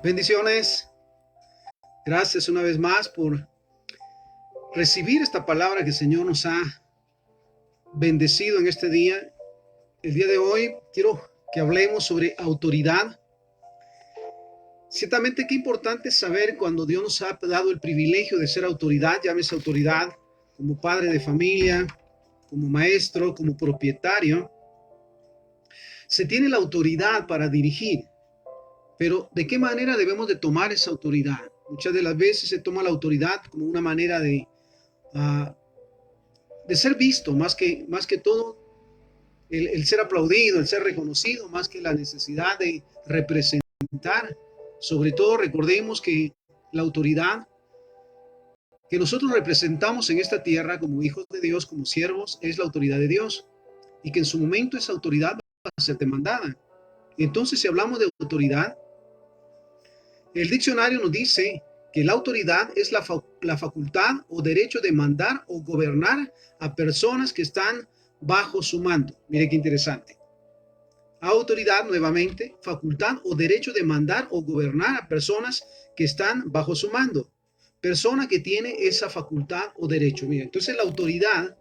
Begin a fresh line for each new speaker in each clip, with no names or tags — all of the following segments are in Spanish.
Bendiciones. Gracias una vez más por recibir esta palabra que el Señor nos ha bendecido en este día. El día de hoy quiero que hablemos sobre autoridad. Ciertamente qué importante es saber cuando Dios nos ha dado el privilegio de ser autoridad, llámese autoridad como padre de familia, como maestro, como propietario. Se tiene la autoridad para dirigir, pero ¿de qué manera debemos de tomar esa autoridad? Muchas de las veces se toma la autoridad como una manera uh, de ser visto, más que todo el ser aplaudido, el ser reconocido, más que la necesidad de representar. Sobre todo recordemos que la autoridad que nosotros representamos en esta tierra como hijos de Dios, como siervos, es la autoridad de Dios, y que en su momento esa autoridad va a ser demandada. Entonces, si hablamos de autoridad, el diccionario nos dice que la autoridad es la facultad o derecho de mandar o gobernar a personas que están bajo su mando. Mire qué interesante. Autoridad, nuevamente, facultad o derecho de mandar o gobernar a personas que están bajo su mando. Persona que tiene esa facultad o derecho. Mire, entonces la autoridad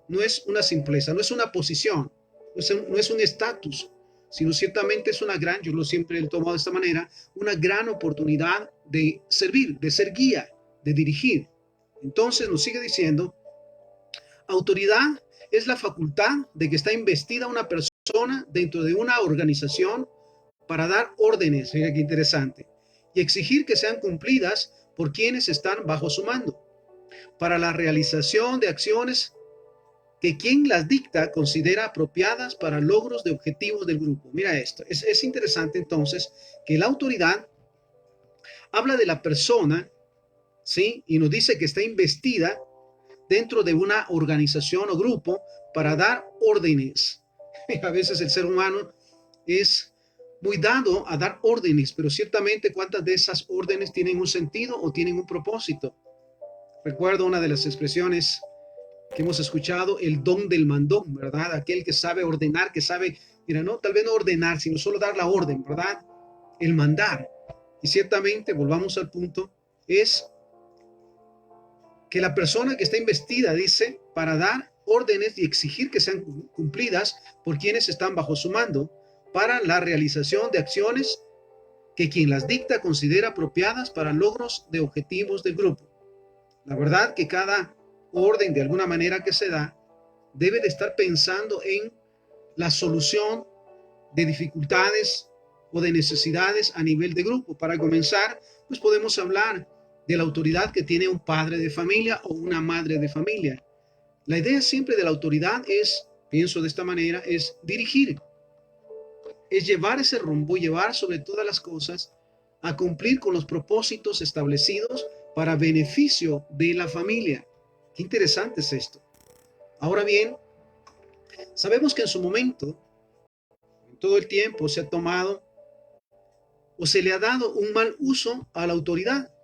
no es una simpleza, no es una posición, no es un estatus, sino ciertamente es una gran, yo lo siempre he tomado de esta manera, una gran oportunidad de servir, de ser guía, de dirigir. Entonces nos sigue diciendo, autoridad es la facultad de que está investida una persona dentro de una organización para dar órdenes, mira qué interesante, y exigir que sean cumplidas por quienes están bajo su mando, para la realización de acciones que quien las dicta considera apropiadas para logros de objetivos del grupo. Mira esto, es interesante entonces que la autoridad habla de la persona, ¿sí? Y nos dice que está investida dentro de una organización o grupo para dar órdenes. A veces el ser humano es muy dado a dar órdenes, pero ciertamente cuántas de esas órdenes tienen un sentido o tienen un propósito. Recuerdo una de las expresiones que hemos escuchado, el don del mandón, ¿verdad? Aquel que sabe ordenar, que sabe, mira, no, tal vez no ordenar, sino solo dar la orden, ¿verdad? El mandar. Y ciertamente, volvamos al punto, es que la persona que está investida, dice, para dar órdenes y exigir que sean cumplidas por quienes están bajo su mando, para la realización de acciones que quien las dicta considera apropiadas para logros de objetivos del grupo. La verdad que cada orden de alguna manera que se da debe de estar pensando en la solución de dificultades o de necesidades a nivel de grupo. Para comenzar, pues podemos hablar de la autoridad que tiene un padre de familia o una madre de familia. La idea siempre de la autoridad es, pienso de esta manera, es dirigir, es llevar ese rumbo, llevar sobre todas las cosas a cumplir con los propósitos establecidos para beneficio de la familia. Qué interesante es esto. Ahora bien, sabemos que en su momento, en todo el tiempo, se ha tomado o se le ha dado un mal uso a la autoridad.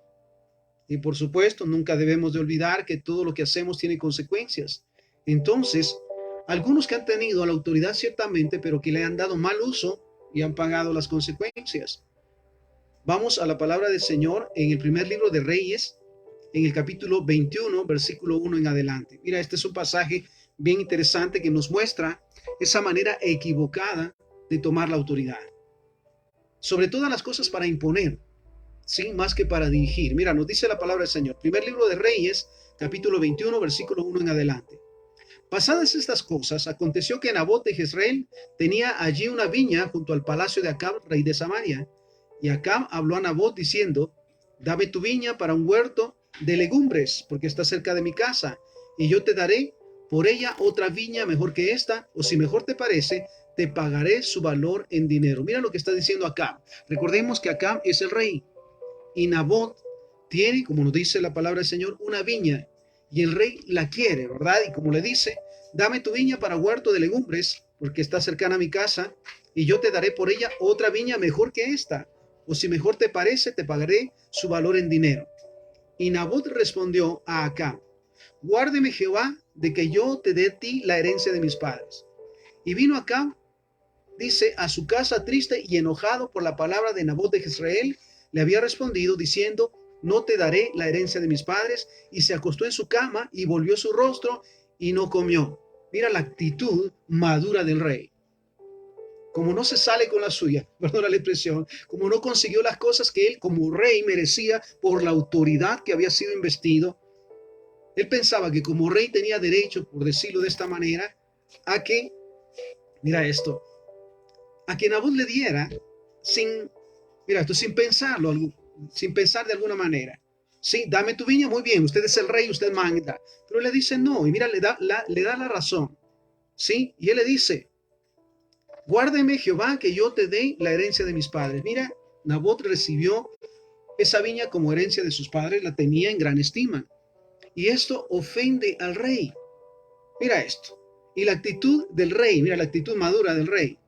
Y por supuesto, nunca debemos de olvidar que todo lo que hacemos tiene consecuencias. Entonces, algunos que han tenido a la autoridad ciertamente, pero que le han dado mal uso y han pagado las consecuencias. Vamos a la palabra del Señor en el primer libro de Reyes, en el capítulo 21, versículo 1 en adelante. Mira, este es un pasaje bien interesante que nos muestra esa manera equivocada de tomar la autoridad. Sobre todas las cosas para imponer, ¿sí? Más que para dirigir. Mira, nos dice la palabra del Señor. Primer libro de Reyes, capítulo 21, versículo 1 en adelante. Pasadas estas cosas, aconteció que Nabot de Jezreel tenía allí una viña junto al palacio de Acab, rey de Samaria. Y Acab habló a Nabot diciendo, dame tu viña para un huerto de legumbres, porque está cerca de mi casa, y yo te daré por ella otra viña mejor que esta, o si mejor te parece, te pagaré su valor en dinero. Mira lo que está diciendo Acab. Recordemos que Acab es el rey, y Nabot tiene, como nos dice la palabra del Señor, una viña, y el rey la quiere, ¿verdad? Y como le dice, dame tu viña para huerto de legumbres, porque está cercana a mi casa, y yo te daré por ella otra viña mejor que esta, o si mejor te parece, te pagaré su valor en dinero. Y Nabot respondió a Acab, guárdeme Jehová de que yo te dé a ti la herencia de mis padres. Y vino Acab, dice, a su casa triste y enojado por la palabra de Nabot de Jezreel, le había respondido diciendo, no te daré la herencia de mis padres, y se acostó en su cama y volvió su rostro y no comió. Mira la actitud madura del rey. Como no se sale con la suya, perdona la expresión, como no consiguió las cosas que él como rey merecía por la autoridad que había sido investido, él pensaba que como rey tenía derecho, por decirlo de esta manera, a que, mira esto, a que Nabot le diera sin, mira esto, sin pensarlo, sin pensar de alguna manera. Sí, dame tu viña, muy bien, usted es el rey, usted manda. Pero le dice no, y mira, le da la razón. Sí, y él le dice, guárdeme Jehová que yo te dé la herencia de mis padres. Mira, Nabot recibió esa viña como herencia de sus padres, la tenía en gran estima. Y esto ofende al rey. Mira esto. Y la actitud del rey, mira la actitud madura del rey.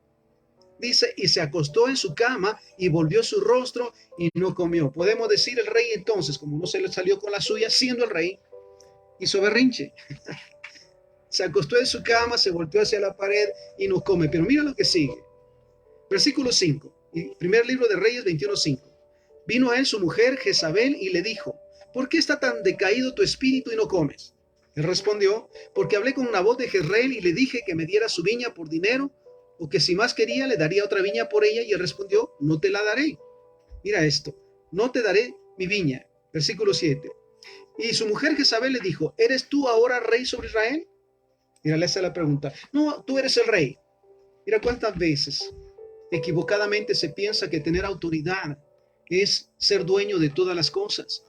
Dice, y se acostó en su cama y volvió su rostro y no comió. Podemos decir el rey entonces, como no se le salió con la suya, siendo el rey, hizo berrinche. Se acostó en su cama, se volteó hacia la pared y no come. Pero mira lo que sigue. Versículo 5. Primer libro de Reyes 21:5. Vino a él su mujer Jezabel y le dijo, ¿por qué está tan decaído tu espíritu y no comes? Él respondió, porque hablé con Nabot de Jezreel y le dije que me diera su viña por dinero, o que si más quería le daría otra viña por ella, y él respondió, no te la daré. Mira esto, no te daré mi viña. Versículo 7. Y su mujer Jezabel le dijo, ¿eres tú ahora rey sobre Israel? Mira, le hace la pregunta. No, tú eres el rey. Mira cuántas veces equivocadamente se piensa que tener autoridad es ser dueño de todas las cosas.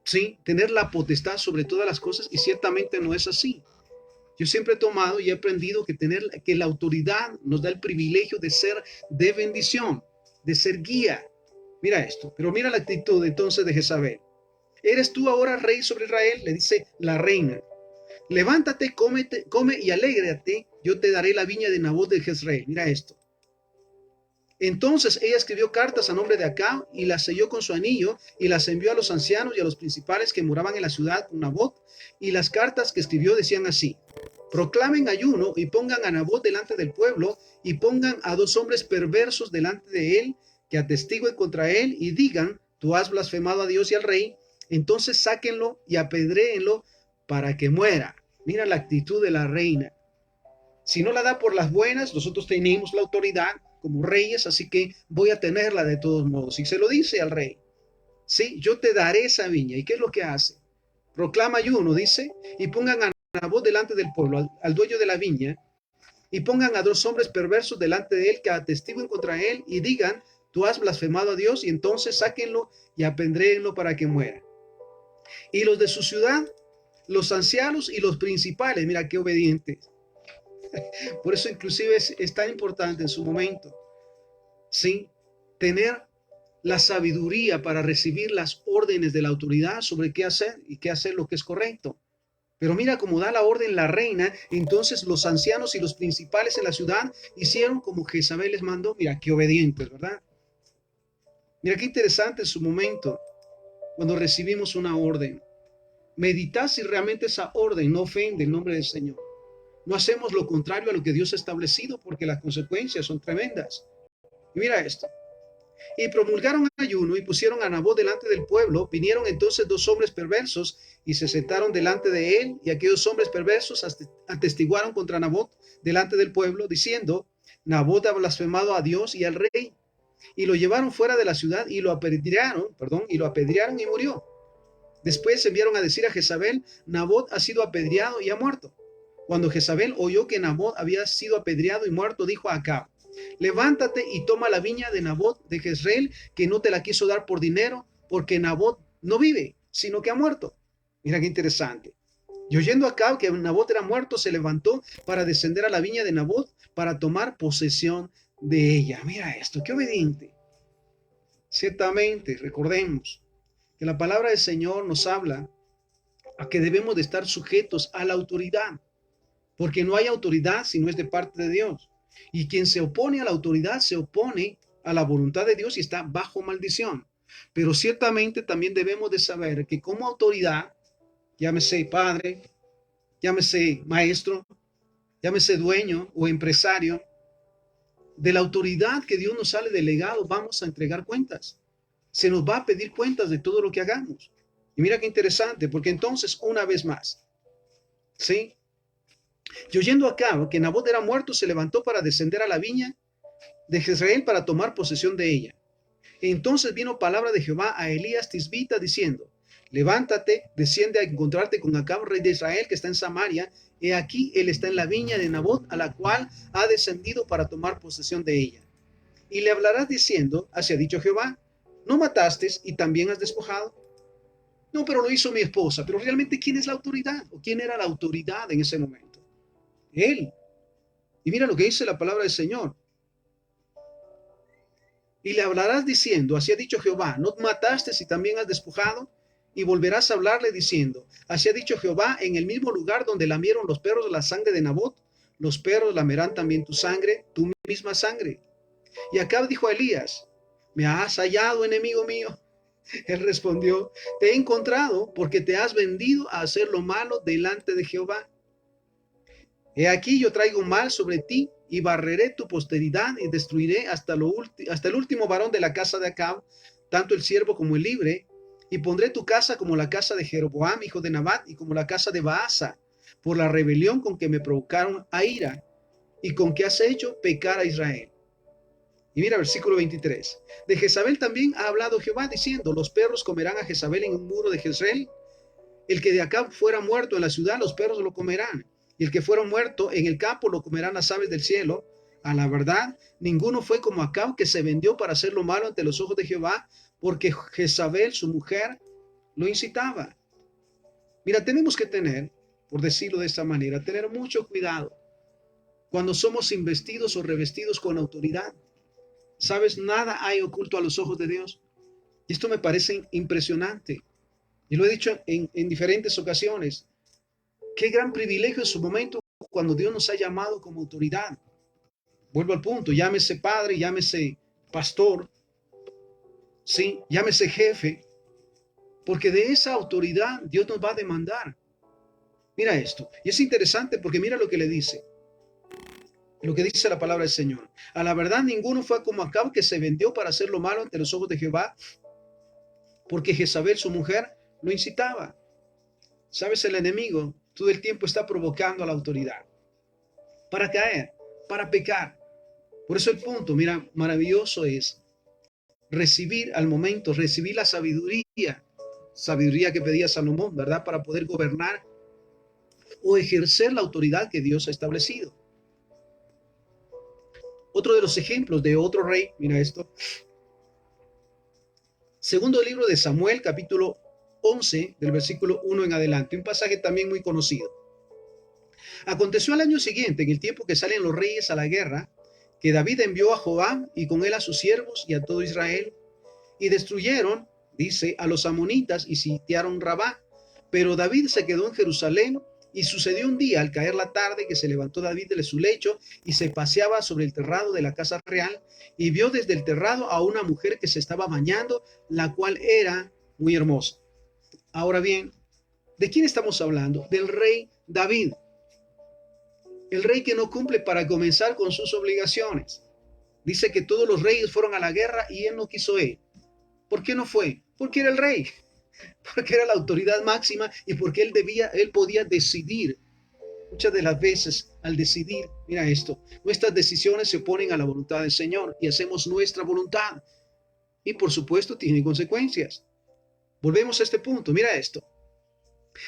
Sí, tener la potestad sobre todas las cosas, y ciertamente no es así. Yo siempre he tomado y he aprendido que la autoridad nos da el privilegio de ser de bendición, de ser guía. Mira esto, pero mira la actitud entonces de Jezabel. ¿Eres tú ahora rey sobre Israel? Le dice la reina. Levántate, come y alégrate, yo te daré la viña de Nabot de Jezreel. Mira esto. Entonces ella escribió cartas a nombre de Acab y las selló con su anillo y las envió a los ancianos y a los principales que moraban en la ciudad con Nabot. Y las cartas que escribió decían así: proclamen ayuno y pongan a Nabot delante del pueblo y pongan a 2 hombres perversos delante de él que atestiguen contra él y digan, tú has blasfemado a Dios y al rey, entonces sáquenlo y apedréenlo para que muera. Mira la actitud de la reina. Si no la da por las buenas, nosotros tenemos la autoridad como reyes, así que voy a tenerla de todos modos. Y se lo dice al rey, sí, yo te daré esa viña. ¿Y qué es lo que hace? Proclama ayuno, dice, y pongan a Nabot delante del pueblo, al dueño de la viña, y pongan a 2 hombres perversos delante de él que atestiguen contra él y digan, tú has blasfemado a Dios, y entonces sáquenlo y apedréenlo para que muera. Y los de su ciudad, los ancianos y los principales, mira qué obedientes. Por eso inclusive es tan importante en su momento, ¿sí? Tener la sabiduría para recibir las órdenes de la autoridad sobre qué hacer y qué hacer lo que es correcto. Pero mira cómo da la orden la reina, entonces los ancianos y los principales en la ciudad hicieron como Jezabel les mandó. Mira qué obedientes, ¿verdad? Mira qué interesante en su momento, cuando recibimos una orden. Meditad si realmente esa orden no ofende el nombre del Señor. No hacemos lo contrario a lo que Dios ha establecido, porque las consecuencias son tremendas. Y mira esto. Y promulgaron ayuno y pusieron a Nabot delante del pueblo. Vinieron entonces 2 hombres perversos y se sentaron delante de él. Y aquellos hombres perversos atestiguaron contra Nabot delante del pueblo, diciendo, Nabot ha blasfemado a Dios y al rey. Y lo llevaron fuera de la ciudad y lo apedrearon, y murió. Después enviaron a decir a Jezabel, Nabot ha sido apedreado y ha muerto. Cuando Jezabel oyó que Nabot había sido apedreado y muerto, dijo a Acab, levántate y toma la viña de Nabot de Jezreel, que no te la quiso dar por dinero, porque Nabot no vive, sino que ha muerto. Mira qué interesante. Y oyendo Acab que Nabot era muerto, se levantó para descender a la viña de Nabot para tomar posesión de ella. Mira esto, qué obediente. Ciertamente, recordemos que la palabra del Señor nos habla a que debemos de estar sujetos a la autoridad, porque no hay autoridad si no es de parte de Dios. Y quien se opone a la autoridad se opone a la voluntad de Dios y está bajo maldición. Pero ciertamente también debemos de saber que como autoridad, llámese padre, llámese maestro, llámese dueño o empresario, de la autoridad que Dios nos ha delegado, vamos a entregar cuentas. se nos va a pedir cuentas de todo lo que hagamos. Y mira qué interesante, porque entonces, una vez más, ¿sí? Y oyendo Acab que Nabot era muerto, se levantó para descender a la viña de Jezreel para tomar posesión de ella. Entonces vino palabra de Jehová a Elías Tisbita diciendo: levántate, desciende a encontrarte con Acab, rey de Israel, que está en Samaria. He aquí, él está en la viña de Nabot, a la cual ha descendido para tomar posesión de ella. Y le hablarás diciendo: así ha dicho Jehová, ¿no mataste y también has despojado? No, pero lo hizo mi esposa. Pero realmente, ¿quién es la autoridad? ¿O quién era la autoridad en ese momento? Él. Y mira lo que dice la palabra del Señor. Y le hablarás diciendo: así ha dicho Jehová, ¿no mataste y también has despojado? Y volverás a hablarle diciendo: así ha dicho Jehová, en el mismo lugar donde lamieron los perros la sangre de Nabot, los perros lamerán también tu sangre, tu misma sangre. Y Acab dijo a Elías: ¿me has hallado, enemigo mío? Él respondió: te he encontrado porque te has vendido a hacer lo malo delante de Jehová. He aquí yo traigo mal sobre ti y barreré tu posteridad y destruiré hasta el último varón de la casa de Acab, tanto el siervo como el libre, y pondré tu casa como la casa de Jeroboam, hijo de Nabat, y como la casa de Baasa, por la rebelión con que me provocaron a ira, y con que has hecho pecar a Israel. Y mira, versículo 23. De Jezabel también ha hablado Jehová, diciendo: los perros comerán a Jezabel en un muro de Jezreel. El que de Acab fuera muerto en la ciudad, los perros lo comerán. Y el que fuera muerto en el campo, lo comerán las aves del cielo. A la verdad, ninguno fue como Acab, que se vendió para hacer lo malo ante los ojos de Jehová, porque Jezabel, su mujer, lo incitaba. Mira, tenemos que tener, por decirlo de esta manera, tener mucho cuidado cuando somos investidos o revestidos con autoridad. ¿Sabes? Nada hay oculto a los ojos de Dios. Y esto me parece impresionante. Y lo he dicho en diferentes ocasiones. Qué gran privilegio en su momento cuando Dios nos ha llamado como autoridad. Vuelvo al punto, llámese padre, llámese pastor, sí, llámese jefe, porque de esa autoridad Dios nos va a demandar. Mira esto, y es interesante porque mira lo que le dice, lo que dice la palabra del Señor. A la verdad, ninguno fue como Acab, que se vendió para hacer lo malo ante los ojos de Jehová, porque Jezabel, su mujer, lo incitaba. ¿Sabes? El enemigo todo el tiempo está provocando a la autoridad para caer, para pecar. Por eso el punto, mira, maravilloso es recibir al momento, recibir la sabiduría que pedía Salomón, ¿verdad? Para poder gobernar o ejercer la autoridad que Dios ha establecido. Otro de los ejemplos de otro rey, mira esto. Segundo libro de Samuel, capítulo 11, del versículo 1 en adelante. Un pasaje también muy conocido. Aconteció al año siguiente, en el tiempo que salen los reyes a la guerra, que David envió a Joab y con él a sus siervos y a todo Israel, y destruyeron, dice, a los amonitas y sitiaron Rabá. Pero David se quedó en Jerusalén. Y sucedió un día, al caer la tarde, que se levantó David de su lecho y se paseaba sobre el terrado de la casa real, y vio desde el terrado a una mujer que se estaba bañando, la cual era muy hermosa. Ahora bien, ¿de quién estamos hablando? Del rey David. El rey que no cumple para comenzar con sus obligaciones. Dice que todos los reyes fueron a la guerra y él no quiso ir. ¿Por qué no fue? Porque era el rey, porque era la autoridad máxima y porque él podía decidir. Muchas de las veces al decidir, mira esto, nuestras decisiones se oponen a la voluntad del Señor y hacemos nuestra voluntad. Y por supuesto tiene consecuencias. Volvemos a este punto, mira esto.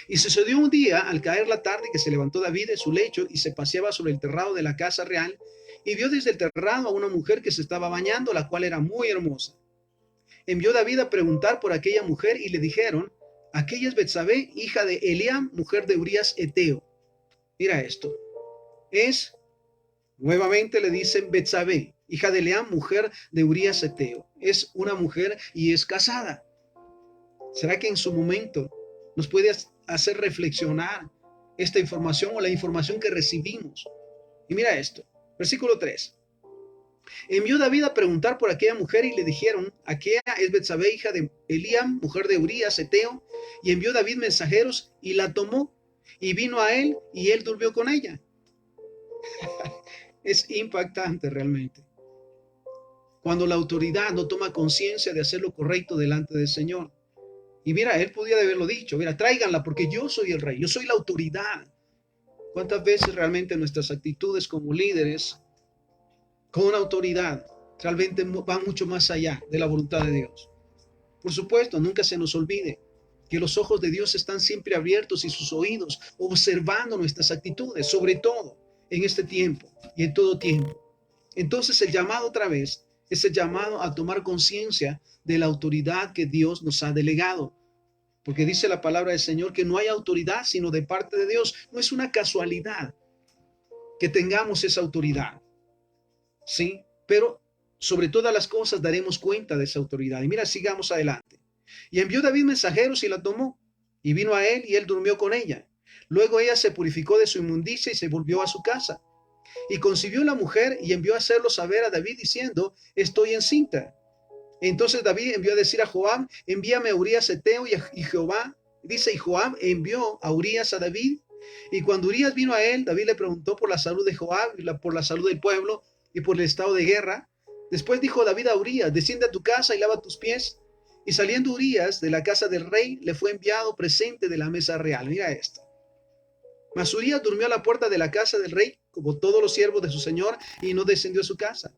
Y sucedió un día, al caer la tarde, que se levantó David de su lecho y se paseaba sobre el terrado de la casa real, y vio desde el terrado a una mujer que se estaba bañando, la cual era muy hermosa. Envió David a preguntar por aquella mujer y le dijeron: aquella es Betsabé, hija de Eliam, mujer de Urías Eteo. Mira esto. Nuevamente le dicen Betsabé, hija de Eliam, mujer de Urías Eteo. Es una mujer y es casada. ¿Será que en su momento nos puede hacer reflexionar esta información o la información que recibimos? Y mira esto, versículo 3. Envió David a preguntar por aquella mujer y le dijeron: aquella es Betsabé, hija de Eliam, mujer de Urías Eteo. Y envió David mensajeros y la tomó y vino a él y él durmió con ella. Es impactante realmente. cuando la autoridad no toma conciencia de hacer lo correcto delante del Señor. Y mira, él podía haberlo dicho, mira, tráiganla porque yo soy el rey, yo soy la autoridad. ¿Cuántas veces realmente nuestras actitudes como líderes con autoridad realmente van mucho más allá de la voluntad de Dios? Por supuesto, nunca se nos olvide que los ojos de Dios están siempre abiertos y sus oídos observando nuestras actitudes, sobre todo en este tiempo y en todo tiempo. Entonces el llamado otra vez es el llamado a tomar conciencia de la autoridad que Dios nos ha delegado. Porque dice la palabra del Señor que no hay autoridad sino de parte de Dios. No es una casualidad que tengamos esa autoridad, ¿sí? Pero sobre todas las cosas daremos cuenta de esa autoridad. Y mira, sigamos adelante. Y envió David mensajeros y la tomó, y vino a él y él durmió con ella. Luego ella se purificó de su inmundicia y se volvió a su casa. Y concibió la mujer y envió a hacerlo saber a David diciendo, estoy encinta. Entonces David envió a decir a Joab, envíame a Urías Eteo, y Jehová, dice, y Joab envió a Urías a David. Y cuando Urías vino a él, David le preguntó por la salud de Joab, por la salud del pueblo y por el estado de guerra. Después dijo David a Urías, desciende a tu casa y lava tus pies. Y saliendo Urías de la casa del rey, le fue enviado presente de la mesa real. Mira esto. Mas Urías durmió a la puerta de la casa del rey, como todos los siervos de su señor, y no descendió a su casa.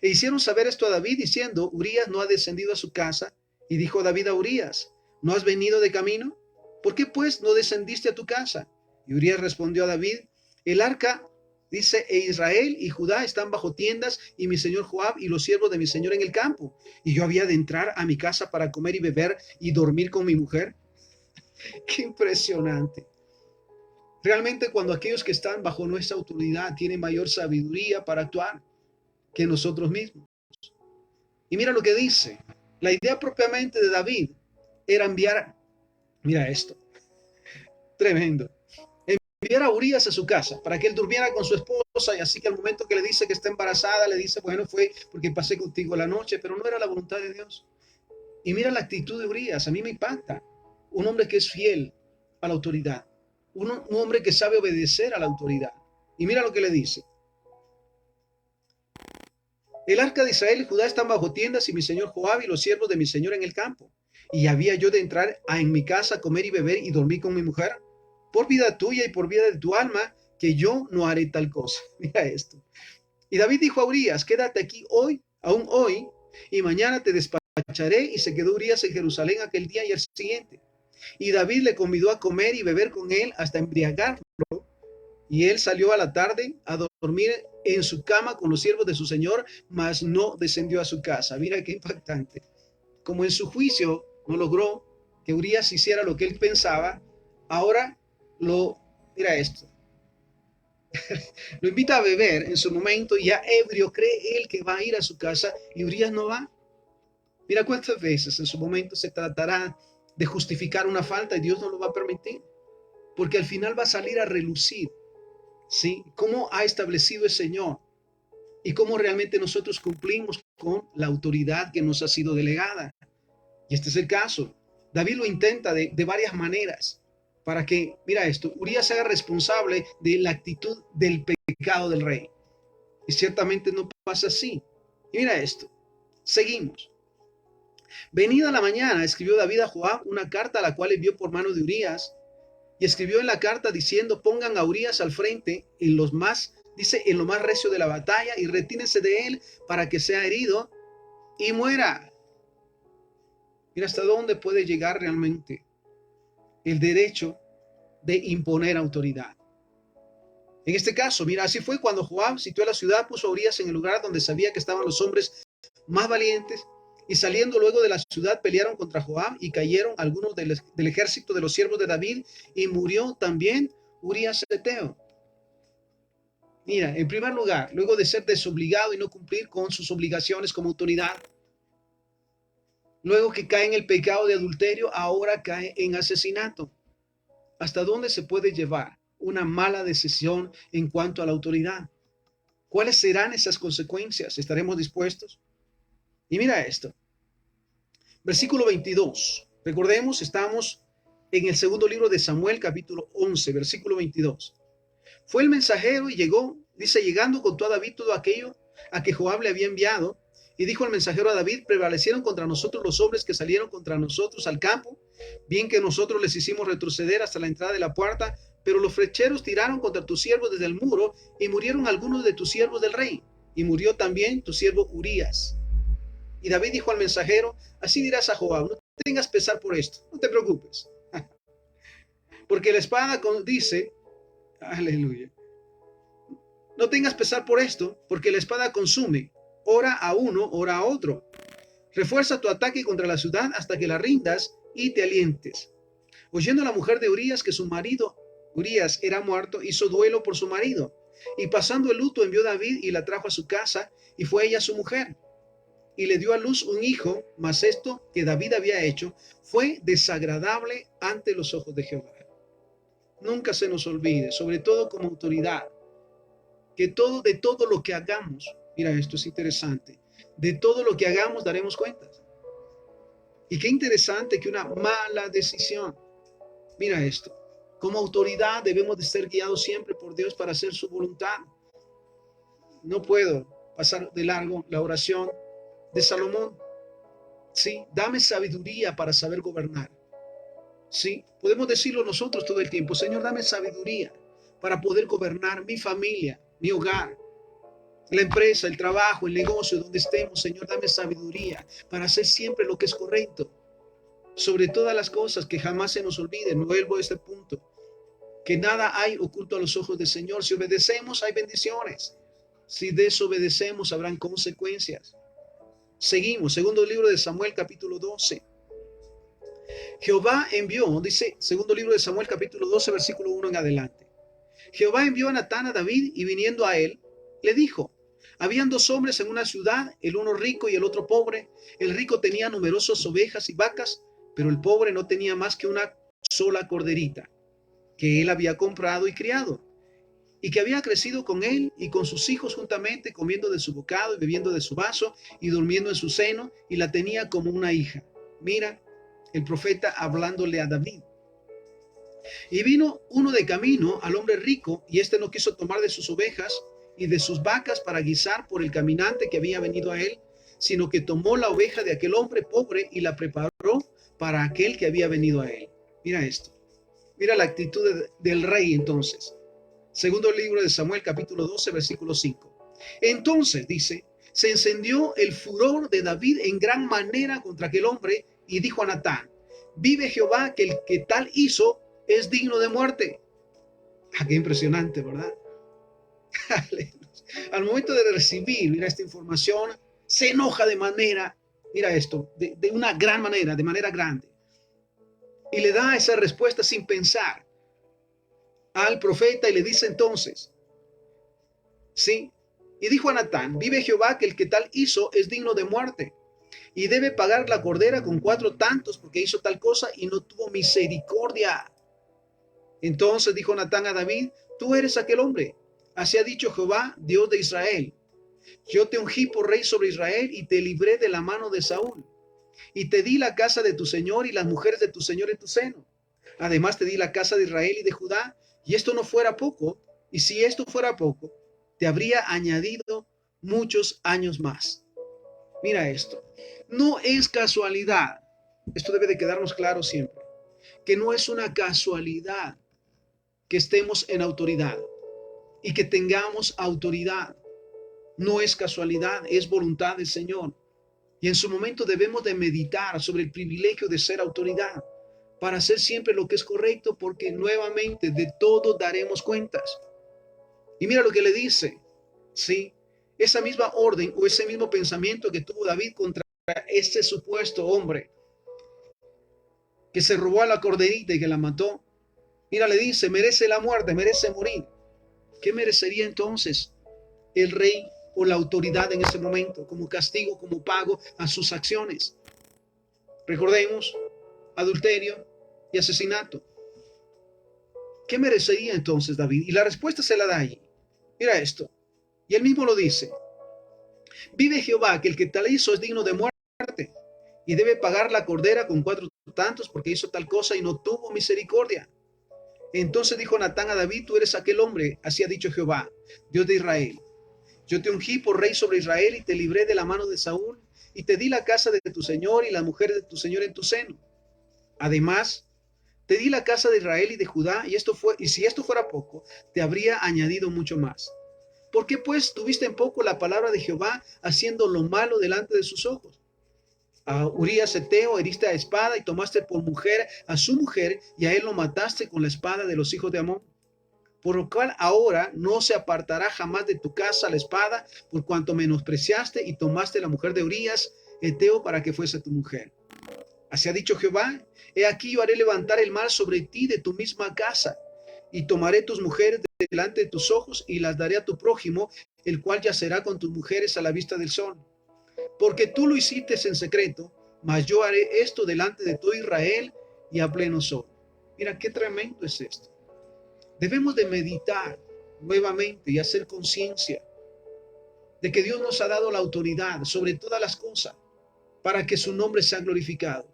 E hicieron saber esto a David, diciendo, Urías no ha descendido a su casa. Y dijo David a Urías, ¿no has venido de camino? ¿Por qué pues no descendiste a tu casa? Y Urías respondió a David, el arca, dice, e Israel y Judá están bajo tiendas, y mi señor Joab y los siervos de mi señor en el campo. Y yo había de entrar a mi casa para comer y beber y dormir con mi mujer. Qué impresionante. Realmente cuando aquellos que están bajo nuestra autoridad tienen mayor sabiduría para actuar que nosotros mismos. Y mira lo que dice. La idea propiamente de David era enviar, mira esto, tremendo, enviar a Urías a su casa para que él durmiera con su esposa, y así que al momento que le dice que está embarazada, le dice, bueno, fue porque pasé contigo la noche, pero no era la voluntad de Dios. Y mira la actitud de Urías, a mí me impacta. Un hombre que es fiel a la autoridad, un hombre que sabe obedecer a la autoridad. Y mira lo que le dice. El arca de Israel y Judá están bajo tiendas, y mi señor Joab y los siervos de mi señor en el campo. Y había yo de entrar en mi casa, comer y beber y dormir con mi mujer. Por vida tuya y por vida de tu alma, que yo no haré tal cosa. Mira esto. Y David dijo a Urías, quédate aquí hoy, aún hoy, y mañana te despacharé. Y se quedó Urías en Jerusalén aquel día y el siguiente. Y David le convidó a comer y beber con él hasta embriagarlo. Y él salió a la tarde a dormir en su cama con los siervos de su señor, mas no descendió a su casa. Mira qué impactante. Como en su juicio no logró que Urías hiciera lo que él pensaba, ahora mira esto, lo invita a beber en su momento, y ya ebrio cree él que va a ir a su casa, y Urías no va. Mira cuántas veces en su momento se tratará de justificar una falta y Dios no lo va a permitir, porque al final va a salir a relucir, ¿sí? Cómo ha establecido el Señor y cómo realmente nosotros cumplimos con la autoridad que nos ha sido delegada. Y este es el caso. David lo intenta de varias maneras para que, mira esto, Urías se haga responsable de la actitud del pecado del rey. Y ciertamente no pasa así. Y mira esto, seguimos. Venida la mañana, escribió David a Joab una carta, la cual envió por mano de Urías, y escribió en la carta diciendo, pongan a Urías al frente en lo más recio de la batalla, y retínense de él para que sea herido y muera. Mira hasta dónde puede llegar realmente el derecho de imponer autoridad. En este caso, mira, así fue cuando Joab sitió la ciudad, puso a Urías en el lugar donde sabía que estaban los hombres más valientes, y saliendo luego de la ciudad pelearon contra Joab, y cayeron algunos del ejército de los siervos de David, y murió también Urías Eteo. Mira, en primer lugar, luego de ser desobligado y no cumplir con sus obligaciones como autoridad, luego que cae en el pecado de adulterio, ahora cae en asesinato. ¿Hasta dónde se puede llevar una mala decisión en cuanto a la autoridad? ¿Cuáles serán esas consecuencias? ¿Estaremos dispuestos? Y mira esto. Versículo 22. Recordemos, estamos en el segundo libro de Samuel, capítulo 11, versículo 22. Fue el mensajero y llegó, dice, llegando contó a David todo aquello a que Joab le había enviado. Y dijo el mensajero a David, prevalecieron contra nosotros los hombres que salieron contra nosotros al campo, bien que nosotros les hicimos retroceder hasta la entrada de la puerta, pero los flecheros tiraron contra tus siervos desde el muro, y murieron algunos de tus siervos del rey, y murió también tu siervo Urías. Y David dijo al mensajero, así dirás a Joab, no tengas pesar por esto, no te preocupes, porque la espada dice, aleluya, no tengas pesar por esto, porque la espada consume, ora a uno, ora a otro. Refuerza tu ataque contra la ciudad hasta que la rindas y te alientes. Oyendo la mujer de Urías que su marido, Urías, era muerto, hizo duelo por su marido. Y pasando el luto envió David y la trajo a su casa, y fue ella su mujer. Y le dio a luz un hijo, mas esto que David había hecho fue desagradable ante los ojos de Jehová. Nunca se nos olvide, sobre todo como autoridad, que de todo lo que hagamos, mira, esto es interesante, de todo lo que hagamos daremos cuentas. Y qué interesante que una mala decisión, mira esto, como autoridad debemos de ser guiados siempre por Dios para hacer su voluntad. No puedo pasar de largo la oración de Salomón. Sí, dame sabiduría para saber gobernar. Sí, podemos decirlo nosotros todo el tiempo, Señor, dame sabiduría para poder gobernar mi familia, mi hogar, la empresa, el trabajo, el negocio, donde estemos. Señor, dame sabiduría para hacer siempre lo que es correcto. Sobre todas las cosas, que jamás se nos olviden. Vuelvo a este punto, que nada hay oculto a los ojos del Señor. Si obedecemos, hay bendiciones. Si desobedecemos, habrán consecuencias. Seguimos, segundo libro de Samuel, capítulo 12. Jehová envió, dice, segundo libro de Samuel, capítulo 12, versículo 1 en adelante. Jehová envió a Natán a David, y viniendo a él, le dijo, habían dos hombres en una ciudad, el uno rico y el otro pobre. El rico tenía numerosas ovejas y vacas, pero el pobre no tenía más que una sola corderita, que él había comprado y criado, y que había crecido con él y con sus hijos juntamente, comiendo de su bocado y bebiendo de su vaso y durmiendo en su seno, y la tenía como una hija. Mira, el profeta hablándole a David. Y vino uno de camino al hombre rico, y éste no quiso tomar de sus ovejas y de sus vacas para guisar por el caminante que había venido a él, sino que tomó la oveja de aquel hombre pobre y la preparó para aquel que había venido a él. Mira esto. Mira la actitud del rey entonces. Segundo libro de Samuel, capítulo 12, versículo 5. Entonces, dice, se encendió el furor de David en gran manera contra aquel hombre, y dijo a Natán, vive Jehová, que el que tal hizo es digno de muerte. Ah, qué impresionante, ¿verdad? Al momento de recibir, mira, esta información, se enoja de manera, mira esto, de una gran manera, de manera grande. Y le da esa respuesta sin pensar al profeta, y le dice entonces, ¿sí? Y dijo a Natán, vive Jehová, que el que tal hizo es digno de muerte, y debe pagar la cordera con 4 tantos, porque hizo tal cosa y no tuvo misericordia. Entonces dijo Natán a David, tú eres aquel hombre. Así ha dicho Jehová, Dios de Israel. Yo te ungí por rey sobre Israel y te libré de la mano de Saúl. Y te di la casa de tu señor y las mujeres de tu señor en tu seno. Además te di la casa de Israel y de Judá. Y esto no fuera poco, y si esto fuera poco, te habría añadido muchos años más. Mira esto. No es casualidad. Esto debe de quedarnos claro siempre. Que no es una casualidad que estemos en autoridad y que tengamos autoridad. No es casualidad, es voluntad del Señor. Y en su momento debemos de meditar sobre el privilegio de ser autoridad para hacer siempre lo que es correcto, porque nuevamente de todo daremos cuentas. Y mira lo que le dice, ¿sí? Esa misma orden o ese mismo pensamiento que tuvo David contra este supuesto hombre que se robó a la corderita y que la mató. Mira, le dice, merece la muerte, merece morir. ¿Qué merecería entonces el rey o la autoridad en ese momento como castigo, como pago a sus acciones? Recordemos, adulterio y asesinato. ¿Qué merecería entonces David? Y la respuesta se la da allí. Mira esto. Y él mismo lo dice. Vive Jehová, que el que tal hizo es digno de muerte, y debe pagar la cordera con 4 tantos, porque hizo tal cosa y no tuvo misericordia. Entonces dijo Natán a David, tú eres aquel hombre, así ha dicho Jehová, Dios de Israel. Yo te ungí por rey sobre Israel y te libré de la mano de Saúl y te di la casa de tu señor y las mujeres de tu señor en tu seno. Además, te di la casa de Israel y de Judá, y si esto fuera poco, te habría añadido mucho más. ¿Por qué pues tuviste en poco la palabra de Jehová, haciendo lo malo delante de sus ojos? A Urías Eteo heriste a espada y tomaste por mujer a su mujer, y a él lo mataste con la espada de los hijos de Amón. Por lo cual ahora no se apartará jamás de tu casa la espada, por cuanto menospreciaste y tomaste la mujer de Urías Eteo para que fuese tu mujer. Así ha dicho Jehová: he aquí yo haré levantar el mal sobre ti de tu misma casa, y tomaré tus mujeres delante de tus ojos y las daré a tu prójimo, el cual yacerá con tus mujeres a la vista del sol. Porque tú lo hiciste en secreto, mas yo haré esto delante de todo Israel y a pleno sol. Mira qué tremendo es esto. Debemos de meditar nuevamente y hacer conciencia de que Dios nos ha dado la autoridad sobre todas las cosas para que su nombre sea glorificado,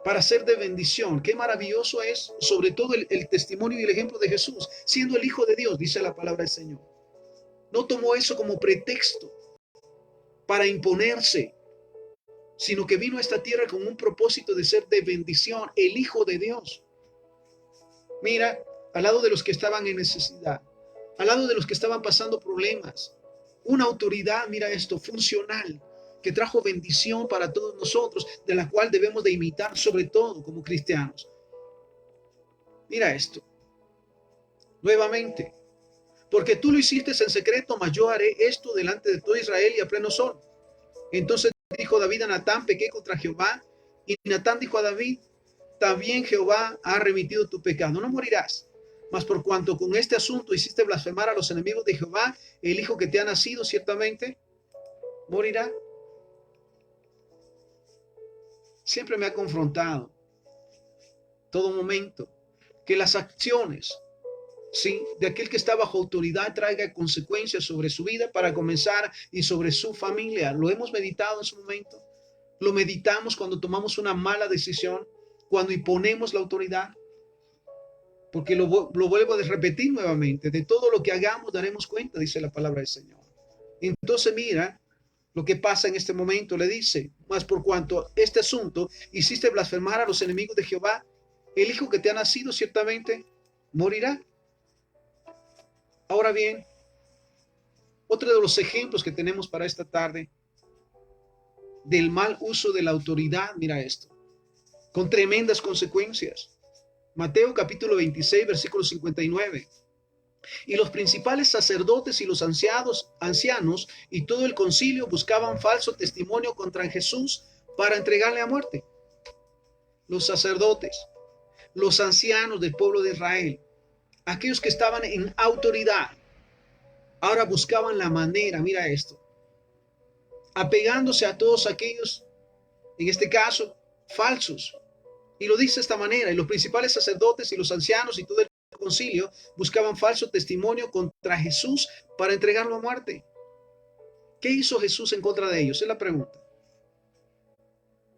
para ser de bendición. Qué maravilloso es, sobre todo el testimonio y el ejemplo de Jesús, siendo el Hijo de Dios, dice la palabra del Señor. No tomó eso como pretexto para imponerse, sino que vino a esta tierra con un propósito de ser de bendición, el Hijo de Dios. Mira, al lado de los que estaban en necesidad, al lado de los que estaban pasando problemas, una autoridad, mira esto, funcional, que trajo bendición para todos nosotros, de la cual debemos de imitar, sobre todo como cristianos. Mira esto, nuevamente, porque tú lo hiciste en secreto, mas yo haré esto delante de todo Israel y a pleno sol. Entonces dijo David a Natán: pequé contra Jehová. Y Natán dijo a David: también Jehová ha remitido tu pecado, no morirás. Mas por cuanto con este asunto hiciste blasfemar a los enemigos de Jehová, el hijo que te ha nacido ciertamente morirá. Siempre me ha confrontado, todo momento, que las acciones, sí, de aquel que está bajo autoridad traiga consecuencias sobre su vida para comenzar y sobre su familia. Lo hemos meditado en su momento. Lo meditamos cuando tomamos una mala decisión, cuando imponemos la autoridad. Porque lo vuelvo a repetir nuevamente, de todo lo que hagamos daremos cuenta, dice la palabra del Señor. Entonces mira lo que pasa en este momento, le dice: mas por cuanto este asunto hiciste blasfemar a los enemigos de Jehová, el hijo que te ha nacido ciertamente morirá. Ahora bien, otro de los ejemplos que tenemos para esta tarde del mal uso de la autoridad, mira esto, con tremendas consecuencias. Mateo capítulo 26, versículo 59. Y los principales sacerdotes y los ancianos y todo el concilio buscaban falso testimonio contra Jesús para entregarle a muerte. Los sacerdotes, los ancianos del pueblo de Israel, aquellos que estaban en autoridad, ahora buscaban la manera, mira esto, apegándose a todos aquellos, en este caso, falsos. Y lo dice de esta manera: y los principales sacerdotes y los ancianos y todo el concilio buscaban falso testimonio contra Jesús para entregarlo a muerte. ¿Qué hizo Jesús en contra de ellos? Es la pregunta.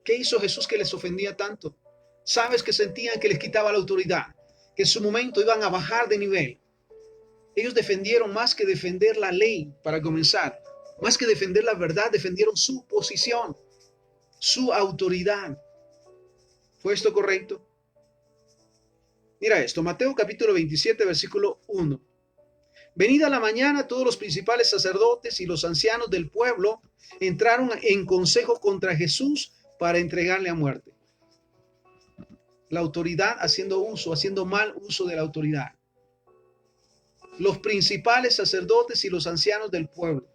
¿Qué hizo Jesús que les ofendía tanto? Sabes que sentían que les quitaba la autoridad, que en su momento iban a bajar de nivel. Ellos defendieron más que defender la ley, para comenzar, más que defender la verdad, defendieron su posición, su autoridad. ¿Fue esto correcto? Mira esto, Mateo capítulo 27, versículo 1. Venida la mañana, todos los principales sacerdotes y los ancianos del pueblo entraron en consejo contra Jesús para entregarle a muerte. La autoridad haciendo mal uso de la autoridad. Los principales sacerdotes y los ancianos del pueblo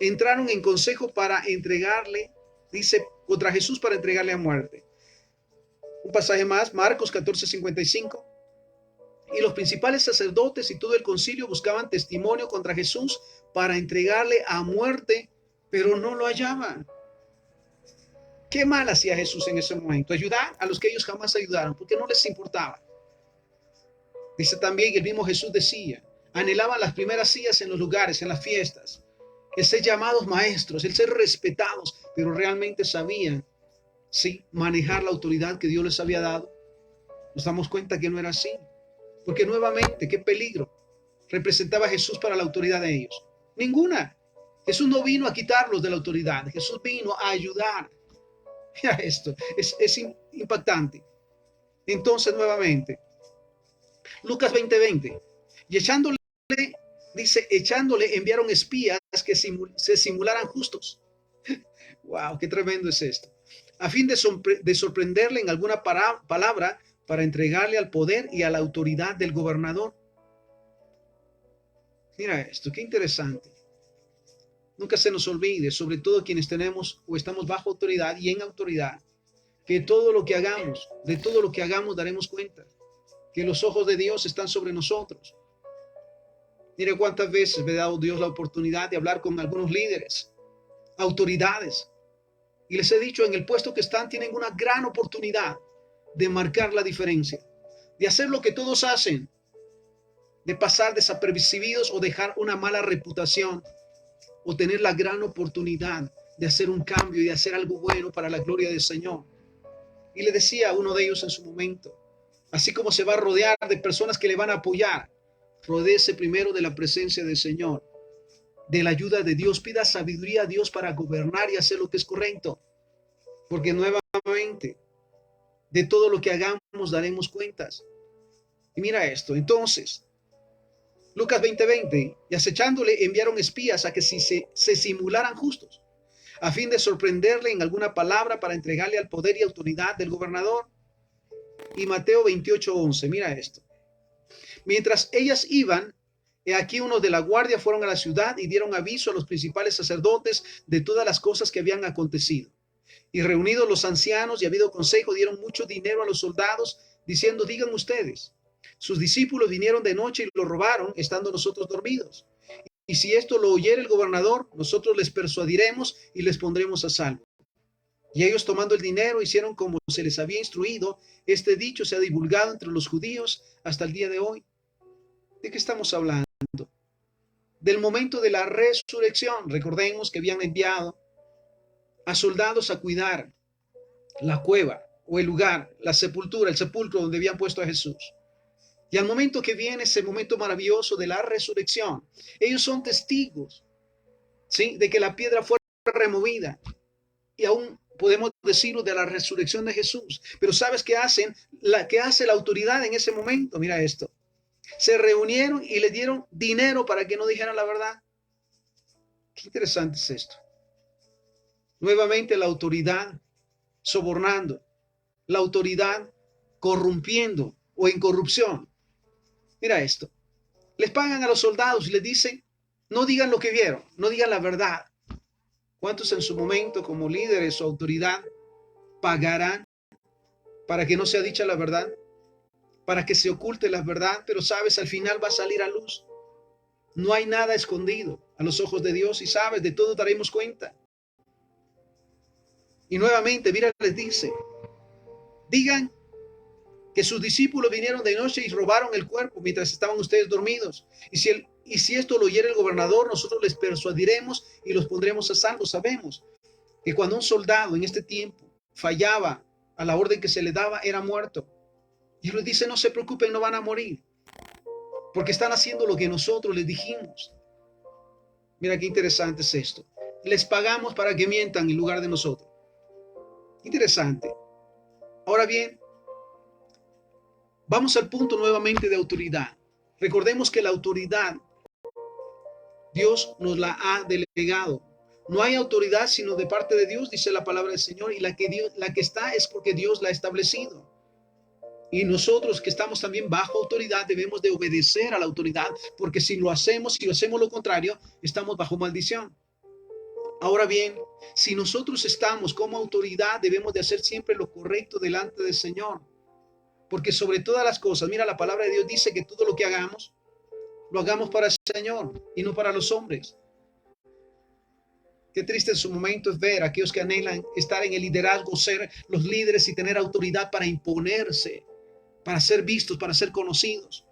entraron en consejo para entregarle, dice, contra Jesús para entregarle a muerte. Un pasaje más, Marcos 14:55. Y los principales sacerdotes y todo el concilio buscaban testimonio contra Jesús para entregarle a muerte, pero no lo hallaban. ¿Qué mal hacía Jesús en ese momento? Ayudar a los que ellos jamás ayudaron, porque no les importaba. Dice también, el mismo Jesús decía, anhelaban las primeras sillas en los lugares, en las fiestas, el ser llamados maestros, el ser respetados, pero realmente sabían, sí, manejar la autoridad que Dios les había dado. Nos damos cuenta que no era así, porque nuevamente, qué peligro representaba Jesús para la autoridad de ellos. Ninguna. Jesús no vino a quitarlos de la autoridad. Jesús vino a ayudar. Mira esto, es impactante. Entonces, nuevamente, Lucas 20:20. Y echándole, dice, echándole, enviaron espías que se simularan justos. Wow, qué tremendo es esto. A fin de sorprenderle en alguna palabra para entregarle al poder y a la autoridad del gobernador. Mira esto, qué interesante. Nunca se nos olvide, sobre todo quienes tenemos o estamos bajo autoridad y en autoridad, que todo lo que hagamos, de todo lo que hagamos daremos cuenta, que los ojos de Dios están sobre nosotros. Mire cuántas veces me ha dado Dios la oportunidad de hablar con algunos líderes, autoridades, y les he dicho, en el puesto que están tienen una gran oportunidad de marcar la diferencia, de hacer lo que todos hacen, de pasar desapercibidos o dejar una mala reputación, o tener la gran oportunidad de hacer un cambio y de hacer algo bueno para la gloria del Señor. Y le decía a uno de ellos en su momento, así como se va a rodear de personas que le van a apoyar, rodéese primero de la presencia del Señor, de la ayuda de Dios, pida sabiduría a Dios para gobernar y hacer lo que es correcto, porque nuevamente, de todo lo que hagamos daremos cuentas. Y mira esto, entonces, Lucas 20:20, y acechándole enviaron espías a que se simularan justos, a fin de sorprenderle en alguna palabra para entregarle al poder y autoridad del gobernador. Y Mateo 28:11, mira esto. Mientras ellas iban, he aquí unos de la guardia fueron a la ciudad y dieron aviso a los principales sacerdotes de todas las cosas que habían acontecido. Y reunidos los ancianos y habido consejo, dieron mucho dinero a los soldados, diciendo, digan ustedes, sus discípulos vinieron de noche y lo robaron, estando nosotros dormidos. Y si esto lo oyere el gobernador, nosotros les persuadiremos y les pondremos a salvo. Y ellos, tomando el dinero, hicieron como se les había instruido. Este dicho se ha divulgado entre los judíos hasta el día de hoy. ¿De qué estamos hablando? Del momento de la resurrección. Recordemos que habían enviado a soldados a cuidar la cueva o el lugar, la sepultura, el sepulcro donde habían puesto a Jesús. Y al momento que viene ese momento maravilloso de la resurrección, ellos son testigos, ¿sí?, de que la piedra fue removida. Y aún podemos decirlo de la resurrección de Jesús. Pero ¿sabes qué hacen? ¿Qué hace la autoridad en ese momento? Mira esto. Se reunieron y le dieron dinero para que no dijeran la verdad. Qué interesante es esto. Nuevamente la autoridad sobornando, la autoridad corrompiendo o en corrupción. Mira esto. Les pagan a los soldados y les dicen, no digan lo que vieron, no digan la verdad. ¿Cuántos en su momento como líderes o autoridad pagarán para que no sea dicha la verdad? Para que se oculte la verdad, pero sabes, al final va a salir a luz. No hay nada escondido a los ojos de Dios y sabes, de todo daremos cuenta. Y nuevamente, mira, les dice, digan que sus discípulos vinieron de noche y robaron el cuerpo mientras estaban ustedes dormidos. Y si esto lo oyera el gobernador, nosotros les persuadiremos y los pondremos a salvo. Sabemos que cuando un soldado en este tiempo fallaba a la orden que se le daba, era muerto. Y él les dice, no se preocupen, no van a morir, porque están haciendo lo que nosotros les dijimos. Mira qué interesante es esto. Les pagamos para que mientan en lugar de nosotros. Interesante. Ahora bien, vamos al punto nuevamente de autoridad. Recordemos que la autoridad Dios nos la ha delegado. No hay autoridad sino de parte de Dios, dice la palabra del Señor, y la que está es porque Dios la ha establecido. Y nosotros que estamos también bajo autoridad debemos de obedecer a la autoridad, porque si lo hacemos lo contrario, estamos bajo maldición. Ahora bien, si nosotros estamos como autoridad, debemos de hacer siempre lo correcto delante del Señor. Porque sobre todas las cosas, mira, la palabra de Dios dice que todo lo que hagamos, lo hagamos para el Señor y no para los hombres. Qué triste en su momento es ver a aquellos que anhelan estar en el liderazgo, ser los líderes y tener autoridad para imponerse, para ser vistos, para ser conocidos.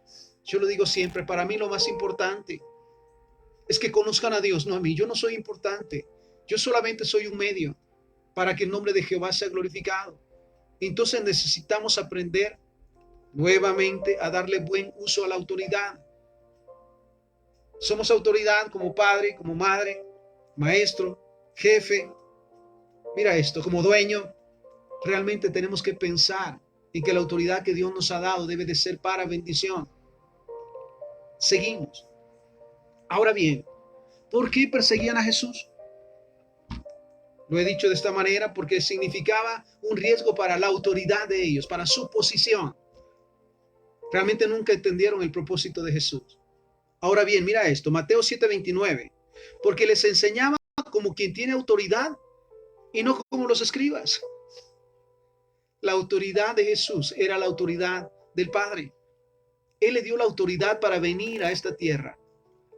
Yo lo digo siempre, para mí lo más importante es que conozcan a Dios, no a mí. Yo no soy importante. Yo solamente soy un medio para que el nombre de Jehová sea glorificado. Entonces necesitamos aprender nuevamente a darle buen uso a la autoridad. Somos autoridad como padre, como madre, maestro, jefe. Mira esto, como dueño. Realmente tenemos que pensar en que la autoridad que Dios nos ha dado debe de ser para bendición. Seguimos. Ahora bien, ¿por qué perseguían a Jesús? Lo he dicho de esta manera porque significaba un riesgo para la autoridad de ellos, para su posición. Realmente nunca entendieron el propósito de Jesús. Ahora bien, mira esto, Mateo 7:29, porque les enseñaba como quien tiene autoridad y no como los escribas. La autoridad de Jesús era la autoridad del Padre. Él le dio la autoridad para venir a esta tierra,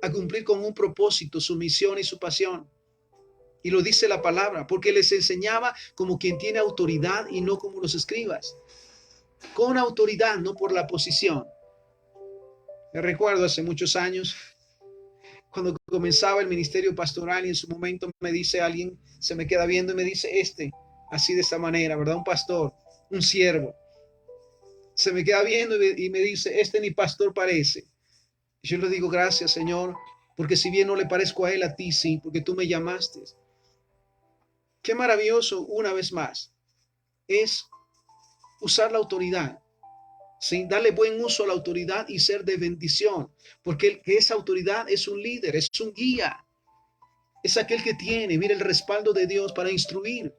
a cumplir con un propósito, su misión y su pasión. Y lo dice la palabra, porque les enseñaba como quien tiene autoridad y no como los escribas. Con autoridad, no por la posición. Me recuerdo hace muchos años, cuando comenzaba el ministerio pastoral y en su momento me dice alguien, se me queda viendo y me dice, así de esta manera, ¿verdad? Un pastor, un siervo. Se me queda viendo y me dice, ni pastor parece. Y yo le digo, gracias, Señor, porque si bien no le parezco a él, a ti sí, porque tú me llamaste. Qué maravilloso, una vez más, es usar la autoridad, ¿sí? Darle buen uso a la autoridad y ser de bendición, porque esa autoridad es un líder, es un guía, es aquel que tiene, mira, el respaldo de Dios para instruir.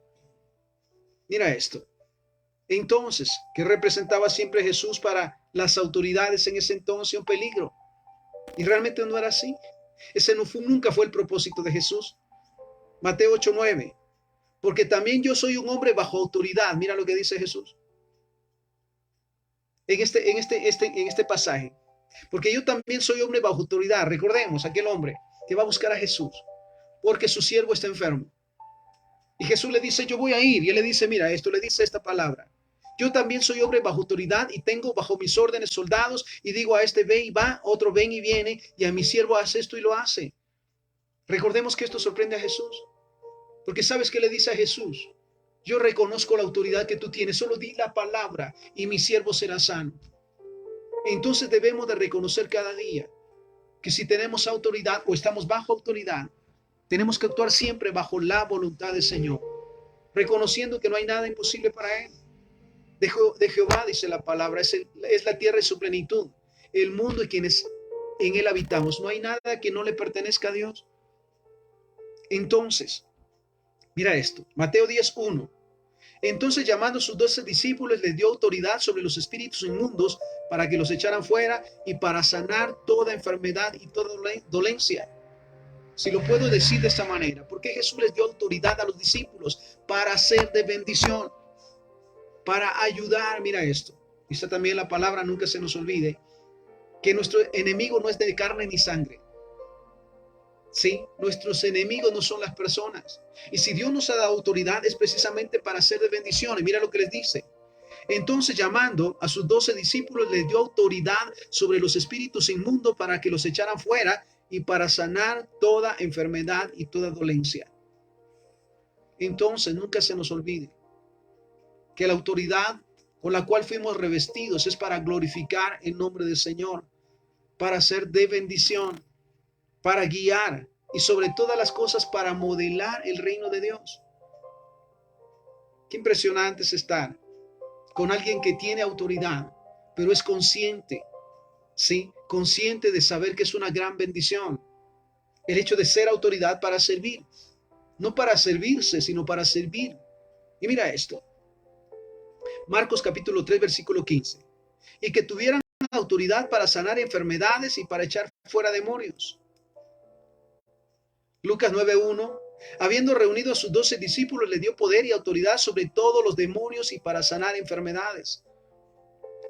Mira esto. Entonces, ¿qué representaba siempre Jesús para las autoridades en ese entonces? Un peligro. Y realmente no era así. Ese nunca fue el propósito de Jesús. Mateo 8:9. Porque también yo soy un hombre bajo autoridad. Mira lo que dice Jesús. En este pasaje. Porque yo también soy hombre bajo autoridad. Recordemos, aquel hombre que va a buscar a Jesús. Porque su siervo está enfermo. Y Jesús le dice, yo voy a ir. Y él le dice, mira, esto le dice esta palabra. Yo también soy hombre bajo autoridad y tengo bajo mis órdenes soldados y digo a este ven y va, otro ven y viene y a mi siervo hace esto y lo hace. Recordemos que esto sorprende a Jesús. Porque ¿sabes qué le dice a Jesús? Yo reconozco la autoridad que tú tienes, solo di la palabra y mi siervo será sano. Entonces debemos de reconocer cada día que si tenemos autoridad o estamos bajo autoridad, tenemos que actuar siempre bajo la voluntad del Señor, reconociendo que no hay nada imposible para Él. De Jehová, dice la palabra, es la tierra y su plenitud, el mundo y quienes en él habitamos. No hay nada que no le pertenezca a Dios. Entonces, mira esto, Mateo 10:1. Entonces, llamando a sus 12 discípulos, les dio autoridad sobre los espíritus inmundos para que los echaran fuera y para sanar toda enfermedad y toda dolencia. Si lo puedo decir de esta manera, porque Jesús les dio autoridad a los discípulos para hacer de bendición, para ayudar. Mira esto, dice también la palabra, nunca se nos olvide, que nuestro enemigo no es de carne ni sangre. Sí, nuestros enemigos no son las personas. Y si Dios nos ha dado autoridad es precisamente para hacer de bendición. Y mira lo que les dice. Entonces, llamando a sus 12 discípulos, les dio autoridad sobre los espíritus inmundos para que los echaran fuera y para sanar toda enfermedad y toda dolencia. Entonces, nunca se nos olvide que la autoridad con la cual fuimos revestidos es para glorificar el nombre del Señor, para ser de bendición, para guiar y sobre todas las cosas para modelar el reino de Dios. Qué impresionante es estar con alguien que tiene autoridad, pero es consciente, ¿sí? Consciente de saber que es una gran bendición. El hecho de ser autoridad para servir, no para servirse, sino para servir. Y mira esto. Marcos capítulo 3, versículo 15. Y que tuvieran autoridad para sanar enfermedades y para echar fuera demonios. Lucas 9:1. Habiendo reunido a sus 12 discípulos, les dio poder y autoridad sobre todos los demonios y para sanar enfermedades.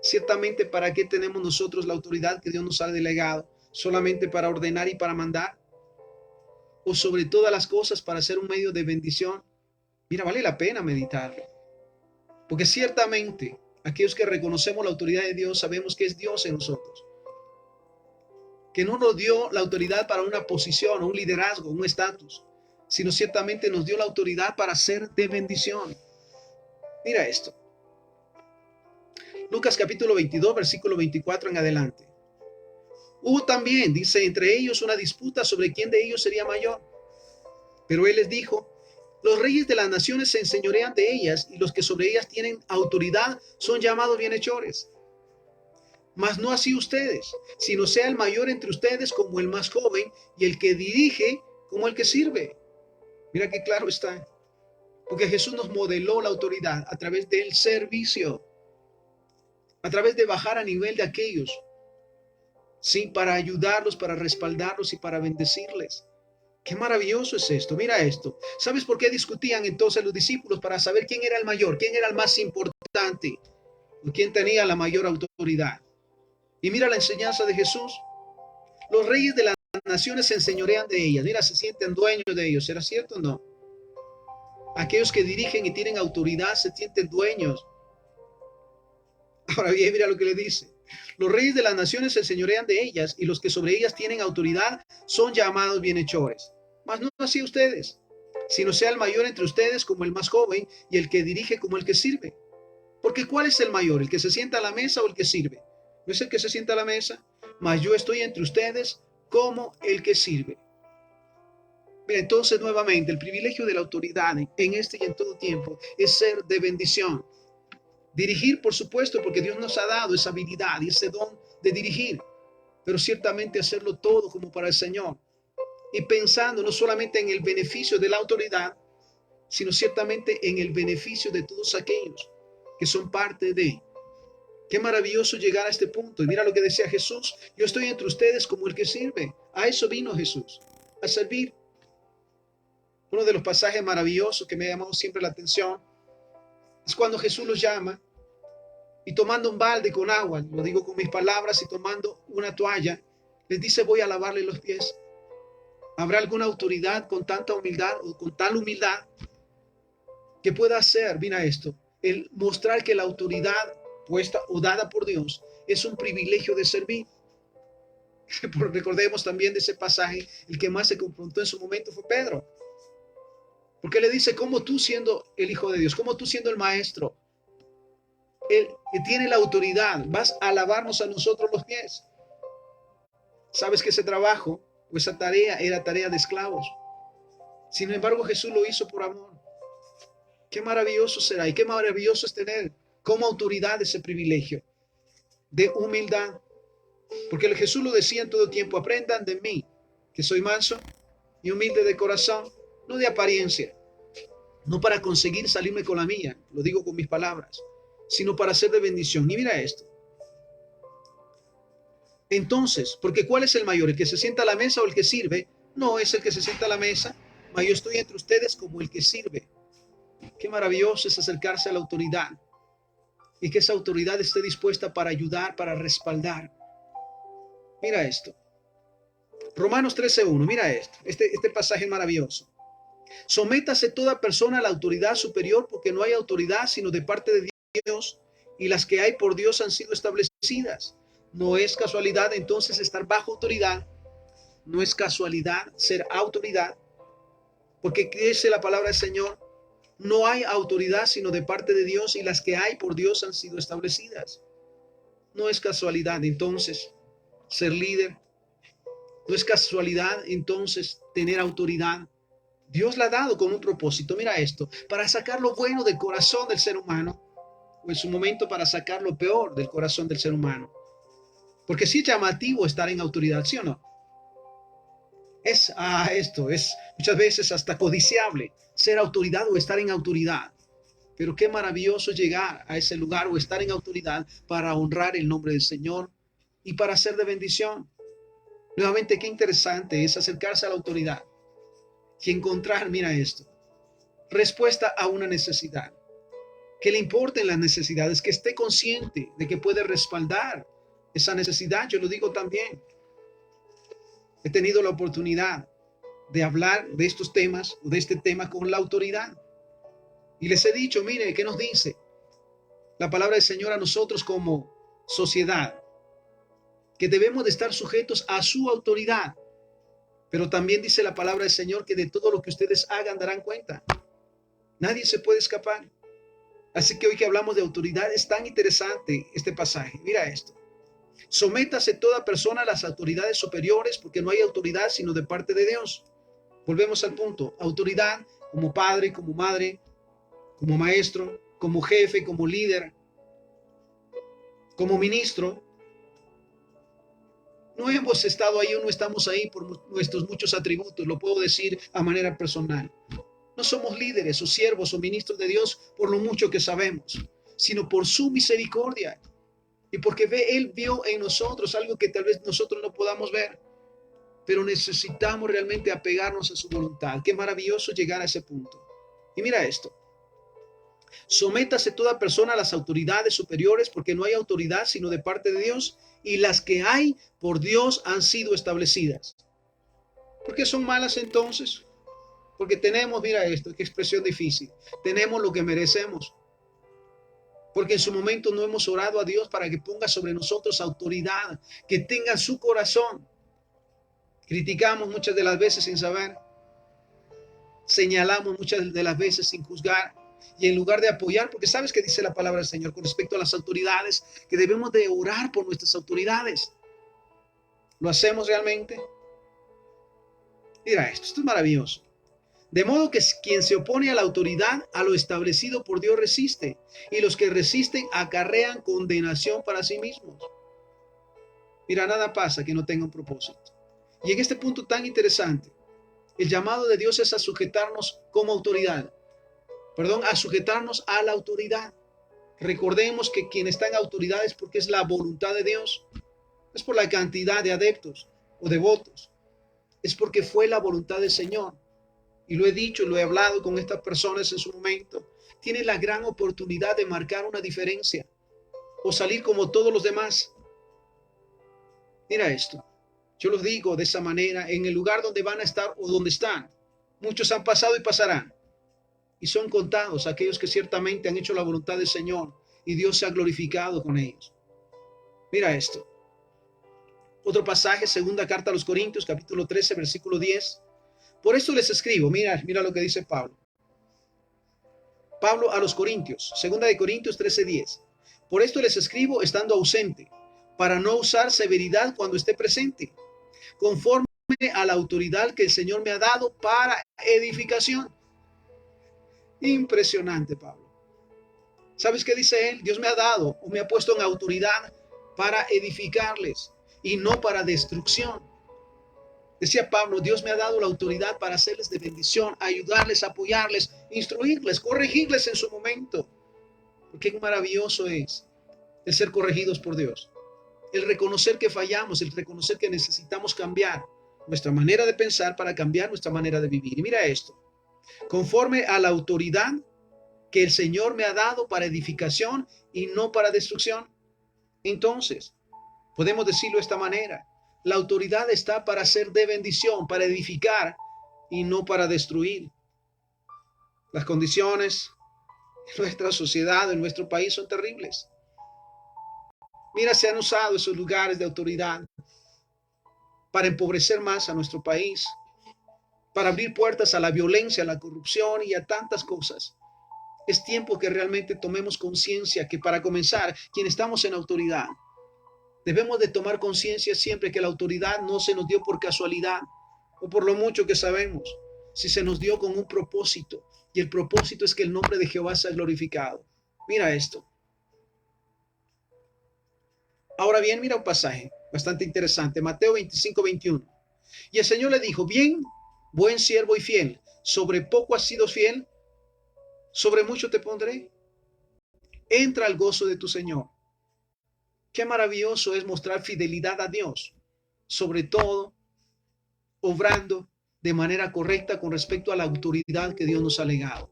Ciertamente, ¿para qué tenemos nosotros la autoridad que Dios nos ha delegado? ¿Solamente para ordenar y para mandar? ¿O sobre todas las cosas para ser un medio de bendición? Mira, vale la pena meditarlo. Porque ciertamente, aquellos que reconocemos la autoridad de Dios, sabemos que es Dios en nosotros. Que no nos dio la autoridad para una posición, un liderazgo, un estatus, sino ciertamente nos dio la autoridad para ser de bendición. Mira esto. Lucas capítulo 22, versículo 24 en adelante. Hubo también, dice, entre ellos una disputa sobre quién de ellos sería mayor. Pero él les dijo, los reyes de las naciones se enseñorean de ellas y los que sobre ellas tienen autoridad son llamados bienhechores. Mas no así ustedes, sino sea el mayor entre ustedes como el más joven y el que dirige como el que sirve. Mira qué claro está. Porque Jesús nos modeló la autoridad a través del servicio, a través de bajar a nivel de aquellos, sí, para ayudarlos, para respaldarlos y para bendecirles. Qué maravilloso es esto. Mira esto. ¿Sabes por qué discutían entonces los discípulos para saber quién era el mayor, quién era el más importante, o quién tenía la mayor autoridad? Y mira la enseñanza de Jesús. Los reyes de las naciones se enseñorean de ellas. Mira, se sienten dueños de ellos. ¿Será cierto o no? Aquellos que dirigen y tienen autoridad se sienten dueños. Ahora bien, mira lo que le dice. Los reyes de las naciones se enseñorean de ellas y los que sobre ellas tienen autoridad son llamados bienhechores. Mas no así ustedes, sino sea el mayor entre ustedes como el más joven y el que dirige como el que sirve. Porque ¿cuál es el mayor? ¿El que se sienta a la mesa o el que sirve? ¿No es el que se sienta a la mesa? Mas yo estoy entre ustedes como el que sirve. Mira, entonces nuevamente el privilegio de la autoridad en este y en todo tiempo es ser de bendición. Dirigir, por supuesto, porque Dios nos ha dado esa habilidad y ese don de dirigir, pero ciertamente hacerlo todo como para el Señor. Y pensando no solamente en el beneficio de la autoridad, sino ciertamente en el beneficio de todos aquellos que son parte de. Qué maravilloso llegar a este punto. Y mira lo que decía Jesús, yo estoy entre ustedes como el que sirve. A eso vino Jesús, a servir. Uno de los pasajes maravillosos que me ha llamado siempre la atención es cuando Jesús los llama y tomando un balde con agua, lo digo con mis palabras, y tomando una toalla, les dice, voy a lavarle los pies. ¿Habrá alguna autoridad con tanta humildad o con tal humildad que pueda hacer, mira esto, el mostrar que la autoridad puesta o dada por Dios es un privilegio de servir? Recordemos también de ese pasaje, el que más se confrontó en su momento fue Pedro. Porque le dice, ¿cómo tú siendo el Hijo de Dios, cómo tú siendo el Maestro, el que tiene la autoridad, vas a lavarnos a nosotros los pies? Sabes que ese trabajo o esa tarea era tarea de esclavos. Sin embargo, Jesús lo hizo por amor. Qué maravilloso será y qué maravilloso es tener como autoridad ese privilegio de humildad. Porque Jesús lo decía en todo tiempo, aprendan de mí, que soy manso y humilde de corazón, no de apariencia, no para conseguir salirme con la mía, lo digo con mis palabras, sino para ser de bendición. Y mira esto. Entonces, porque ¿cuál es el mayor? ¿El que se sienta a la mesa o el que sirve? No, es el que se sienta a la mesa, mas yo estoy entre ustedes como el que sirve. Qué maravilloso es acercarse a la autoridad y que esa autoridad esté dispuesta para ayudar, para respaldar. Mira esto. Romanos 13:1, mira esto, este pasaje maravilloso. Sométase toda persona a la autoridad superior, porque no hay autoridad sino de parte de Dios, y las que hay por Dios han sido establecidas. No es casualidad entonces estar bajo autoridad, no es casualidad ser autoridad, porque dice la palabra del Señor, no hay autoridad sino de parte de Dios, y las que hay por Dios han sido establecidas. No es casualidad entonces ser líder, no es casualidad entonces tener autoridad. Dios la ha dado con un propósito, mira esto, para sacar lo bueno del corazón del ser humano, o en su momento para sacar lo peor del corazón del ser humano. Porque sí es llamativo estar en autoridad, ¿sí o no? Esto es muchas veces hasta codiciable, ser autoridad o estar en autoridad. Pero qué maravilloso llegar a ese lugar o estar en autoridad para honrar el nombre del Señor y para ser de bendición. Nuevamente, qué interesante es acercarse a la autoridad y encontrar, mira esto, respuesta a una necesidad. Que le importen las necesidades, que esté consciente de que puede respaldar esa necesidad. Yo lo digo también. He tenido la oportunidad de hablar de estos temas o de este tema con la autoridad. Y les he dicho, mire, ¿qué nos dice la palabra del Señor a nosotros como sociedad? Que debemos de estar sujetos a su autoridad. Pero también dice la palabra del Señor que de todo lo que ustedes hagan darán cuenta. Nadie se puede escapar. Así que hoy que hablamos de autoridad es tan interesante este pasaje. Mira esto. Sométase toda persona a las autoridades superiores, porque no hay autoridad sino de parte de Dios. Volvemos al punto. Autoridad como padre, como madre, como maestro, como jefe, como líder, como ministro. No hemos estado ahí o no estamos ahí por nuestros muchos atributos, lo puedo decir a manera personal. No somos líderes o siervos o ministros de Dios por lo mucho que sabemos, sino por su misericordia. Y porque Él vio en nosotros algo que tal vez nosotros no podamos ver, pero necesitamos realmente apegarnos a su voluntad. Qué maravilloso llegar a ese punto. Y mira esto. Sométase toda persona a las autoridades superiores, porque no hay autoridad sino de parte de Dios, y las que hay por Dios han sido establecidas. ¿Por qué son malas entonces? Porque tenemos, mira esto, qué expresión difícil, tenemos lo que merecemos. Porque en su momento no hemos orado a Dios para que ponga sobre nosotros autoridad, que tenga su corazón. Criticamos muchas de las veces sin saber, señalamos muchas de las veces sin juzgar, y en lugar de apoyar, porque sabes que dice la palabra del Señor con respecto a las autoridades, que debemos de orar por nuestras autoridades. ¿Lo hacemos realmente? Mira esto es maravilloso. De modo que quien se opone a la autoridad, a lo establecido por Dios resiste, y los que resisten acarrean condenación para sí mismos. Mira, nada pasa que no tenga un propósito. Y en este punto tan interesante, el llamado de Dios es a sujetarnos como autoridad. A sujetarnos a la autoridad. Recordemos que quien está en autoridad es porque es la voluntad de Dios. No es por la cantidad de adeptos o devotos. Es porque fue la voluntad del Señor. Y lo he dicho, lo he hablado con estas personas en su momento. Tiene la gran oportunidad de marcar una diferencia o salir como todos los demás. Mira esto. Yo los digo de esa manera, en el lugar donde van a estar o donde están. Muchos han pasado y pasarán. Y son contados aquellos que ciertamente han hecho la voluntad del Señor y Dios se ha glorificado con ellos. Mira esto. Otro pasaje, segunda carta a los Corintios, capítulo 13, versículo 10. Por esto les escribo, mira lo que dice Pablo. Pablo a los Corintios, segunda de Corintios 13, 10. Por esto les escribo estando ausente, para no usar severidad cuando esté presente, conforme a la autoridad que el Señor me ha dado para edificación. Impresionante, Pablo. ¿Sabes qué dice él? Dios me ha dado o me ha puesto en autoridad para edificarles y no para destrucción. Decía Pablo, Dios me ha dado la autoridad para hacerles de bendición, ayudarles, apoyarles, instruirles, corregirles en su momento. Porque qué maravilloso es el ser corregidos por Dios. El reconocer que fallamos, el reconocer que necesitamos cambiar nuestra manera de pensar para cambiar nuestra manera de vivir. Y mira esto. Conforme a la autoridad que el Señor me ha dado para edificación y no para destrucción. Entonces, podemos decirlo de esta manera. La autoridad está para ser de bendición, para edificar y no para destruir. Las condiciones en nuestra sociedad, en nuestro país son terribles. Mira, se han usado esos lugares de autoridad para empobrecer más a nuestro país, para abrir puertas a la violencia, a la corrupción y a tantas cosas. Es tiempo que realmente tomemos conciencia que para comenzar, quienes estamos en autoridad, debemos de tomar conciencia siempre que la autoridad no se nos dio por casualidad o por lo mucho que sabemos, si se nos dio con un propósito, y el propósito es que el nombre de Jehová sea glorificado. Mira esto. Ahora bien, mira un pasaje bastante interesante, Mateo 25, 21. Y el Señor le dijo, bien, buen siervo y fiel, sobre poco has sido fiel, sobre mucho te pondré. Entra al gozo de tu Señor. Qué maravilloso es mostrar fidelidad a Dios, sobre todo obrando de manera correcta con respecto a la autoridad que Dios nos ha legado.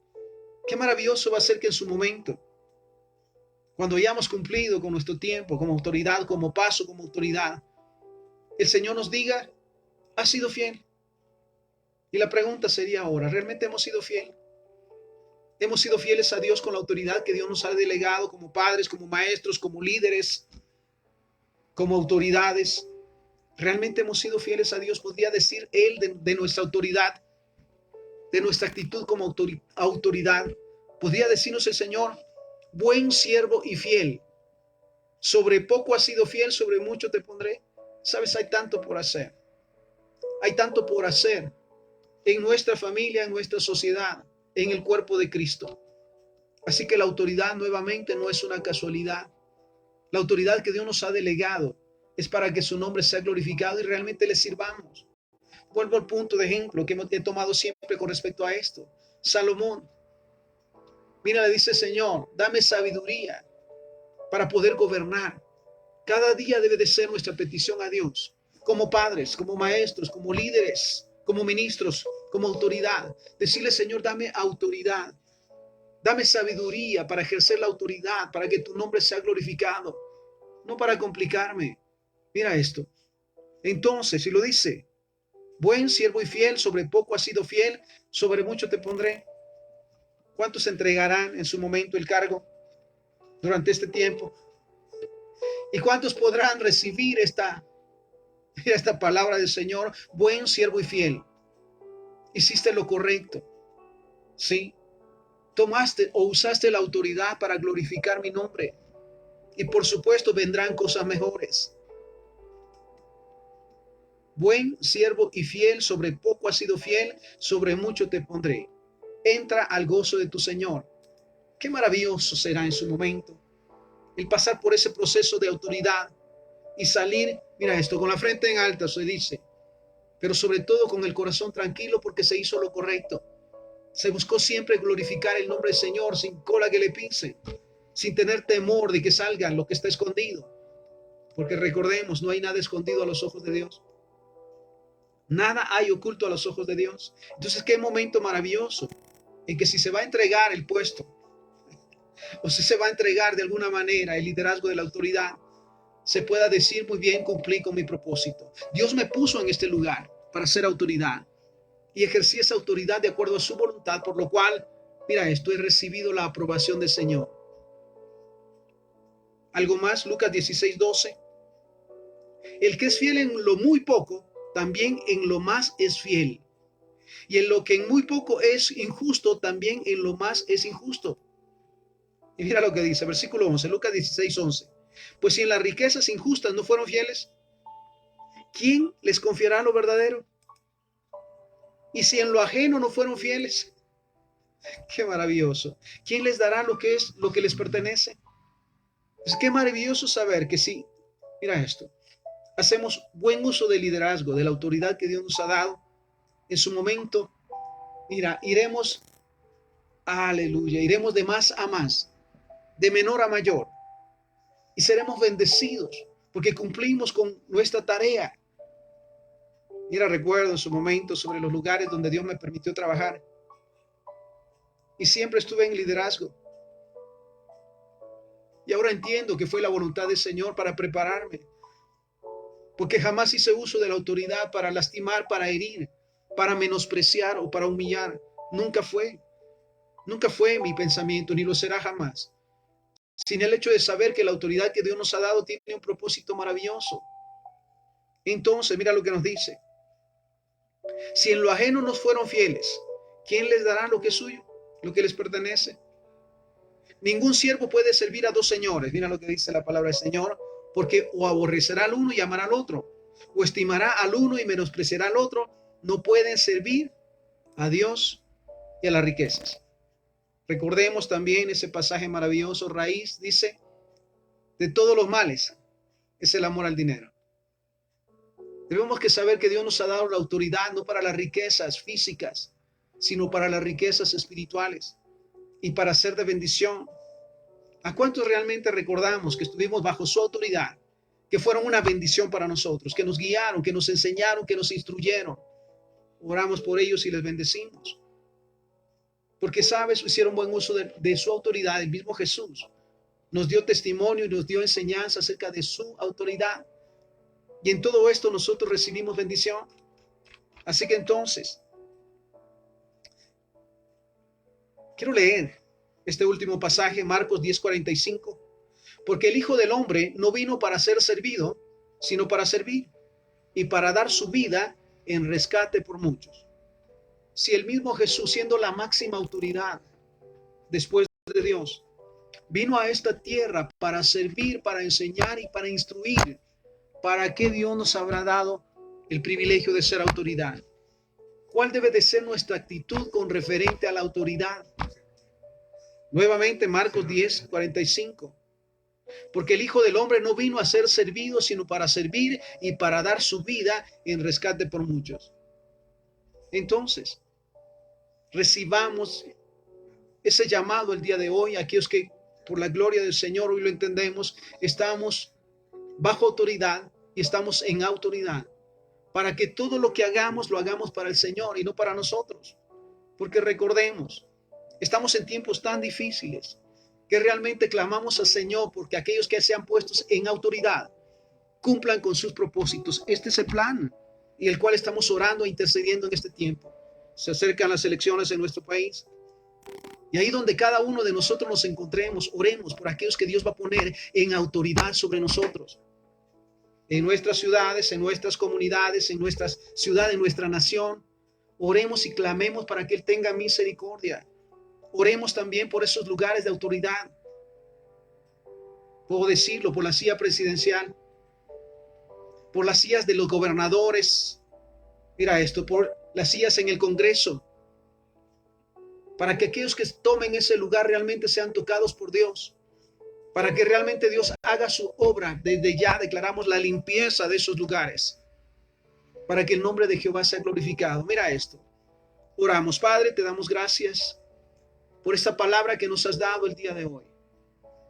Qué maravilloso va a ser que en su momento, cuando hayamos cumplido con nuestro tiempo como autoridad, como paso, como autoridad, el Señor nos diga, ¿has sido fiel? Y la pregunta sería ahora, ¿realmente hemos sido fiel? ¿Hemos sido fieles a Dios con la autoridad que Dios nos ha delegado como padres, como maestros, como líderes, como autoridades? ¿Realmente hemos sido fieles a Dios? Podría decir Él de nuestra autoridad, de nuestra actitud como autoridad. Podría decirnos el Señor, buen siervo y fiel. Sobre poco has sido fiel, sobre mucho te pondré. Sabes, hay tanto por hacer. Hay tanto por hacer en nuestra familia, en nuestra sociedad, en el cuerpo de Cristo. Así que la autoridad nuevamente no es una casualidad. La autoridad que Dios nos ha delegado es para que su nombre sea glorificado y realmente le sirvamos. Vuelvo al punto de ejemplo que he tomado siempre con respecto a esto. Salomón, mira, le dice: Señor, dame sabiduría para poder gobernar. Cada día debe de ser nuestra petición a Dios, como padres, como maestros, como líderes, como ministros, como autoridad. Decirle: Señor, dame autoridad, dame sabiduría para ejercer la autoridad, para que tu nombre sea glorificado, no para complicarme. Mira esto. Entonces, si lo dice: buen siervo y fiel, sobre poco has sido fiel, sobre mucho te pondré. ¿Cuántos entregarán en su momento el cargo durante este tiempo? ¿Y cuántos podrán recibir esta palabra del Señor? Buen siervo y fiel. Hiciste lo correcto. Sí. Tomaste o usaste la autoridad para glorificar mi nombre. Y por supuesto vendrán cosas mejores. Buen siervo y fiel, sobre poco has sido fiel, sobre mucho te pondré. Entra al gozo de tu Señor. Qué maravilloso será en su momento el pasar por ese proceso de autoridad y salir, mira esto, con la frente en alta, se dice, pero sobre todo con el corazón tranquilo porque se hizo lo correcto. Se buscó siempre glorificar el nombre del Señor sin cola que le pise, sin tener temor de que salga lo que está escondido. Porque recordemos, no hay nada escondido a los ojos de Dios. Nada hay oculto a los ojos de Dios. Entonces, qué momento maravilloso en que si se va a entregar el puesto o si se va a entregar de alguna manera el liderazgo de la autoridad, se pueda decir: muy bien, cumplí con mi propósito. Dios me puso en este lugar para ser autoridad y ejercí esa autoridad de acuerdo a su voluntad, por lo cual, mira esto, he recibido la aprobación del Señor. Algo más, Lucas 16:12. El que es fiel en lo muy poco, también en lo más es fiel. Y en lo que en muy poco es injusto, también en lo más es injusto. Y mira lo que dice, versículo 11, Lucas 16:11. Pues si en las riquezas injustas no fueron fieles, ¿quién les confiará lo verdadero? Y si en lo ajeno no fueron fieles, qué maravilloso, ¿quién les dará lo que es lo que les pertenece? Es que maravilloso saber que sí, mira esto, hacemos buen uso del liderazgo, de la autoridad que Dios nos ha dado. En su momento, mira, iremos, aleluya, iremos de más a más, de menor a mayor, y seremos bendecidos porque cumplimos con nuestra tarea. Mira, recuerdo en su momento sobre los lugares donde Dios me permitió trabajar y siempre estuve en liderazgo. Y ahora entiendo que fue la voluntad del Señor para prepararme, porque jamás hice uso de la autoridad para lastimar, para herir, para menospreciar o para humillar. Nunca fue mi pensamiento, ni lo será jamás. Sin el hecho de saber que la autoridad que Dios nos ha dado tiene un propósito maravilloso. Entonces, mira lo que nos dice. Si en lo ajeno nos fueron fieles, ¿quién les dará lo que es suyo, lo que les pertenece? Ningún siervo puede servir a dos señores. Mira lo que dice la palabra del Señor, porque o aborrecerá al uno y amará al otro, o estimará al uno y menospreciará al otro. No pueden servir a Dios y a las riquezas. Recordemos también ese pasaje maravilloso, raíz, dice, de todos los males es el amor al dinero. Debemos que saber que Dios nos ha dado la autoridad no para las riquezas físicas, sino para las riquezas espirituales y para ser de bendición. ¿A cuántos realmente recordamos que estuvimos bajo su autoridad, que fueron una bendición para nosotros, que nos guiaron, que nos enseñaron, que nos instruyeron? Oramos por ellos y les bendecimos. Porque, sabes, hicieron buen uso de su autoridad. El mismo Jesús nos dio testimonio y nos dio enseñanza acerca de su autoridad. Y en todo esto nosotros recibimos bendición. Así que entonces, quiero leer este último pasaje, Marcos 10:45. Porque el Hijo del Hombre no vino para ser servido, sino para servir y para dar su vida en rescate por muchos. Si el mismo Jesús, siendo la máxima autoridad después de Dios, Vino a esta tierra para servir, para enseñar y para instruir. ¿Para qué Dios nos habrá dado el privilegio de ser autoridad? ¿Cuál debe de ser nuestra actitud con referente a la autoridad? Nuevamente, Marcos 10:45. Porque el Hijo del Hombre no vino a ser servido, sino para servir y para dar su vida en rescate por muchos. Entonces, recibamos ese llamado el día de hoy, aquellos que por la gloria del Señor, hoy lo entendemos, estamos bajo autoridad y estamos en autoridad, para que todo lo que hagamos, lo hagamos para el Señor y no para nosotros. Porque recordemos, estamos en tiempos tan difíciles que realmente clamamos al Señor porque aquellos que sean puestos en autoridad cumplan con sus propósitos. Este es el plan y el cual estamos orando e intercediendo en este tiempo. Se acercan las elecciones en nuestro país. Y ahí donde cada uno de nosotros nos encontremos, oremos por aquellos que Dios va a poner en autoridad sobre nosotros. En nuestras ciudades, en nuestras comunidades, en nuestras ciudades, en nuestra nación. Oremos y clamemos para que Él tenga misericordia. Oremos también por esos lugares de autoridad. Puedo decirlo, por la silla presidencial, por las sillas de los gobernadores. Mira esto, por las sillas en el Congreso. Para que aquellos que tomen ese lugar realmente sean tocados por Dios. Para que realmente Dios haga su obra. Desde ya declaramos la limpieza de esos lugares. Para que el nombre de Jehová sea glorificado. Mira esto. Oramos, Padre, te damos gracias por esta palabra que nos has dado el día de hoy.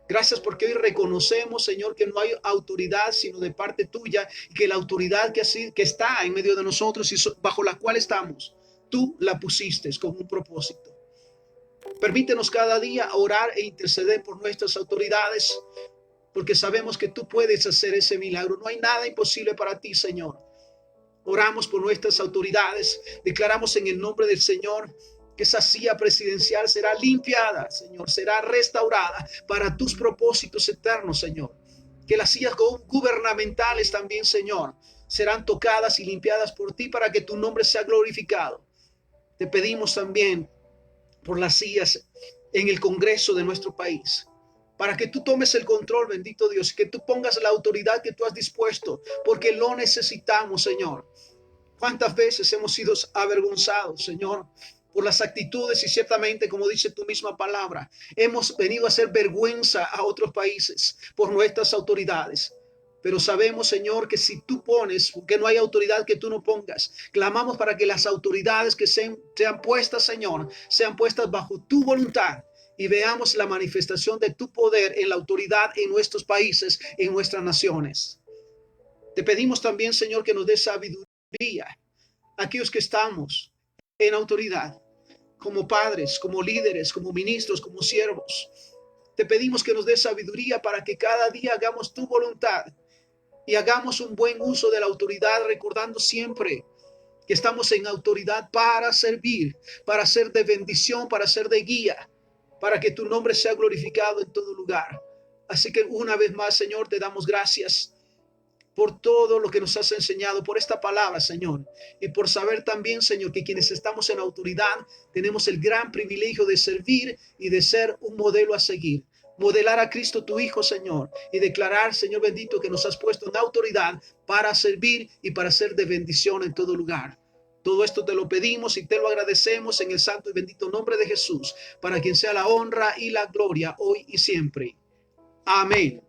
Gracias porque hoy reconocemos, Señor, que no hay autoridad sino de parte tuya y que la autoridad que está en medio de nosotros y bajo la cual estamos, tú la pusiste con un propósito. Permítenos cada día orar e interceder por nuestras autoridades, porque sabemos que tú puedes hacer ese milagro. No hay nada imposible para ti, Señor. Oramos por nuestras autoridades, declaramos en el nombre del Señor que esa silla presidencial será limpiada, Señor, será restaurada para tus propósitos eternos, Señor. Que las sillas gubernamentales también, Señor, serán tocadas y limpiadas por ti para que tu nombre sea glorificado. Te pedimos también por las sillas en el Congreso de nuestro país, para que tú tomes el control, bendito Dios, que tú pongas la autoridad que tú has dispuesto, porque lo necesitamos, Señor. ¿Cuántas veces hemos sido avergonzados, Señor, por las actitudes? Y ciertamente, como dice tu misma palabra, hemos venido a hacer vergüenza a otros países por nuestras autoridades. Pero sabemos, Señor, que si tú pones, porque no hay autoridad que tú no pongas, clamamos para que las autoridades que sean puestas, Señor, sean puestas bajo tu voluntad y veamos la manifestación de tu poder en la autoridad en nuestros países, en nuestras naciones. Te pedimos también, Señor, que nos dé sabiduría a aquellos que estamos en autoridad, como padres, como líderes, como ministros, como siervos. Te pedimos que nos dé sabiduría para que cada día hagamos tu voluntad y hagamos un buen uso de la autoridad, recordando siempre que estamos en autoridad para servir, para ser de bendición, para ser de guía, para que tu nombre sea glorificado en todo lugar. Así que una vez más, Señor, te damos gracias por todo lo que nos has enseñado, por esta palabra, Señor, y por saber también, Señor, que quienes estamos en autoridad tenemos el gran privilegio de servir y de ser un modelo a seguir. Modelar a Cristo tu Hijo, Señor, y declarar, Señor bendito, que nos has puesto en autoridad para servir y para ser de bendición en todo lugar. Todo esto te lo pedimos y te lo agradecemos en el santo y bendito nombre de Jesús, para quien sea la honra y la gloria hoy y siempre. Amén,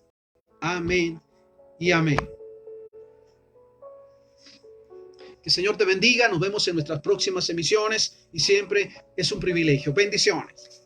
amén y amén. Que el Señor te bendiga. Nos vemos en nuestras próximas emisiones y siempre es un privilegio. Bendiciones.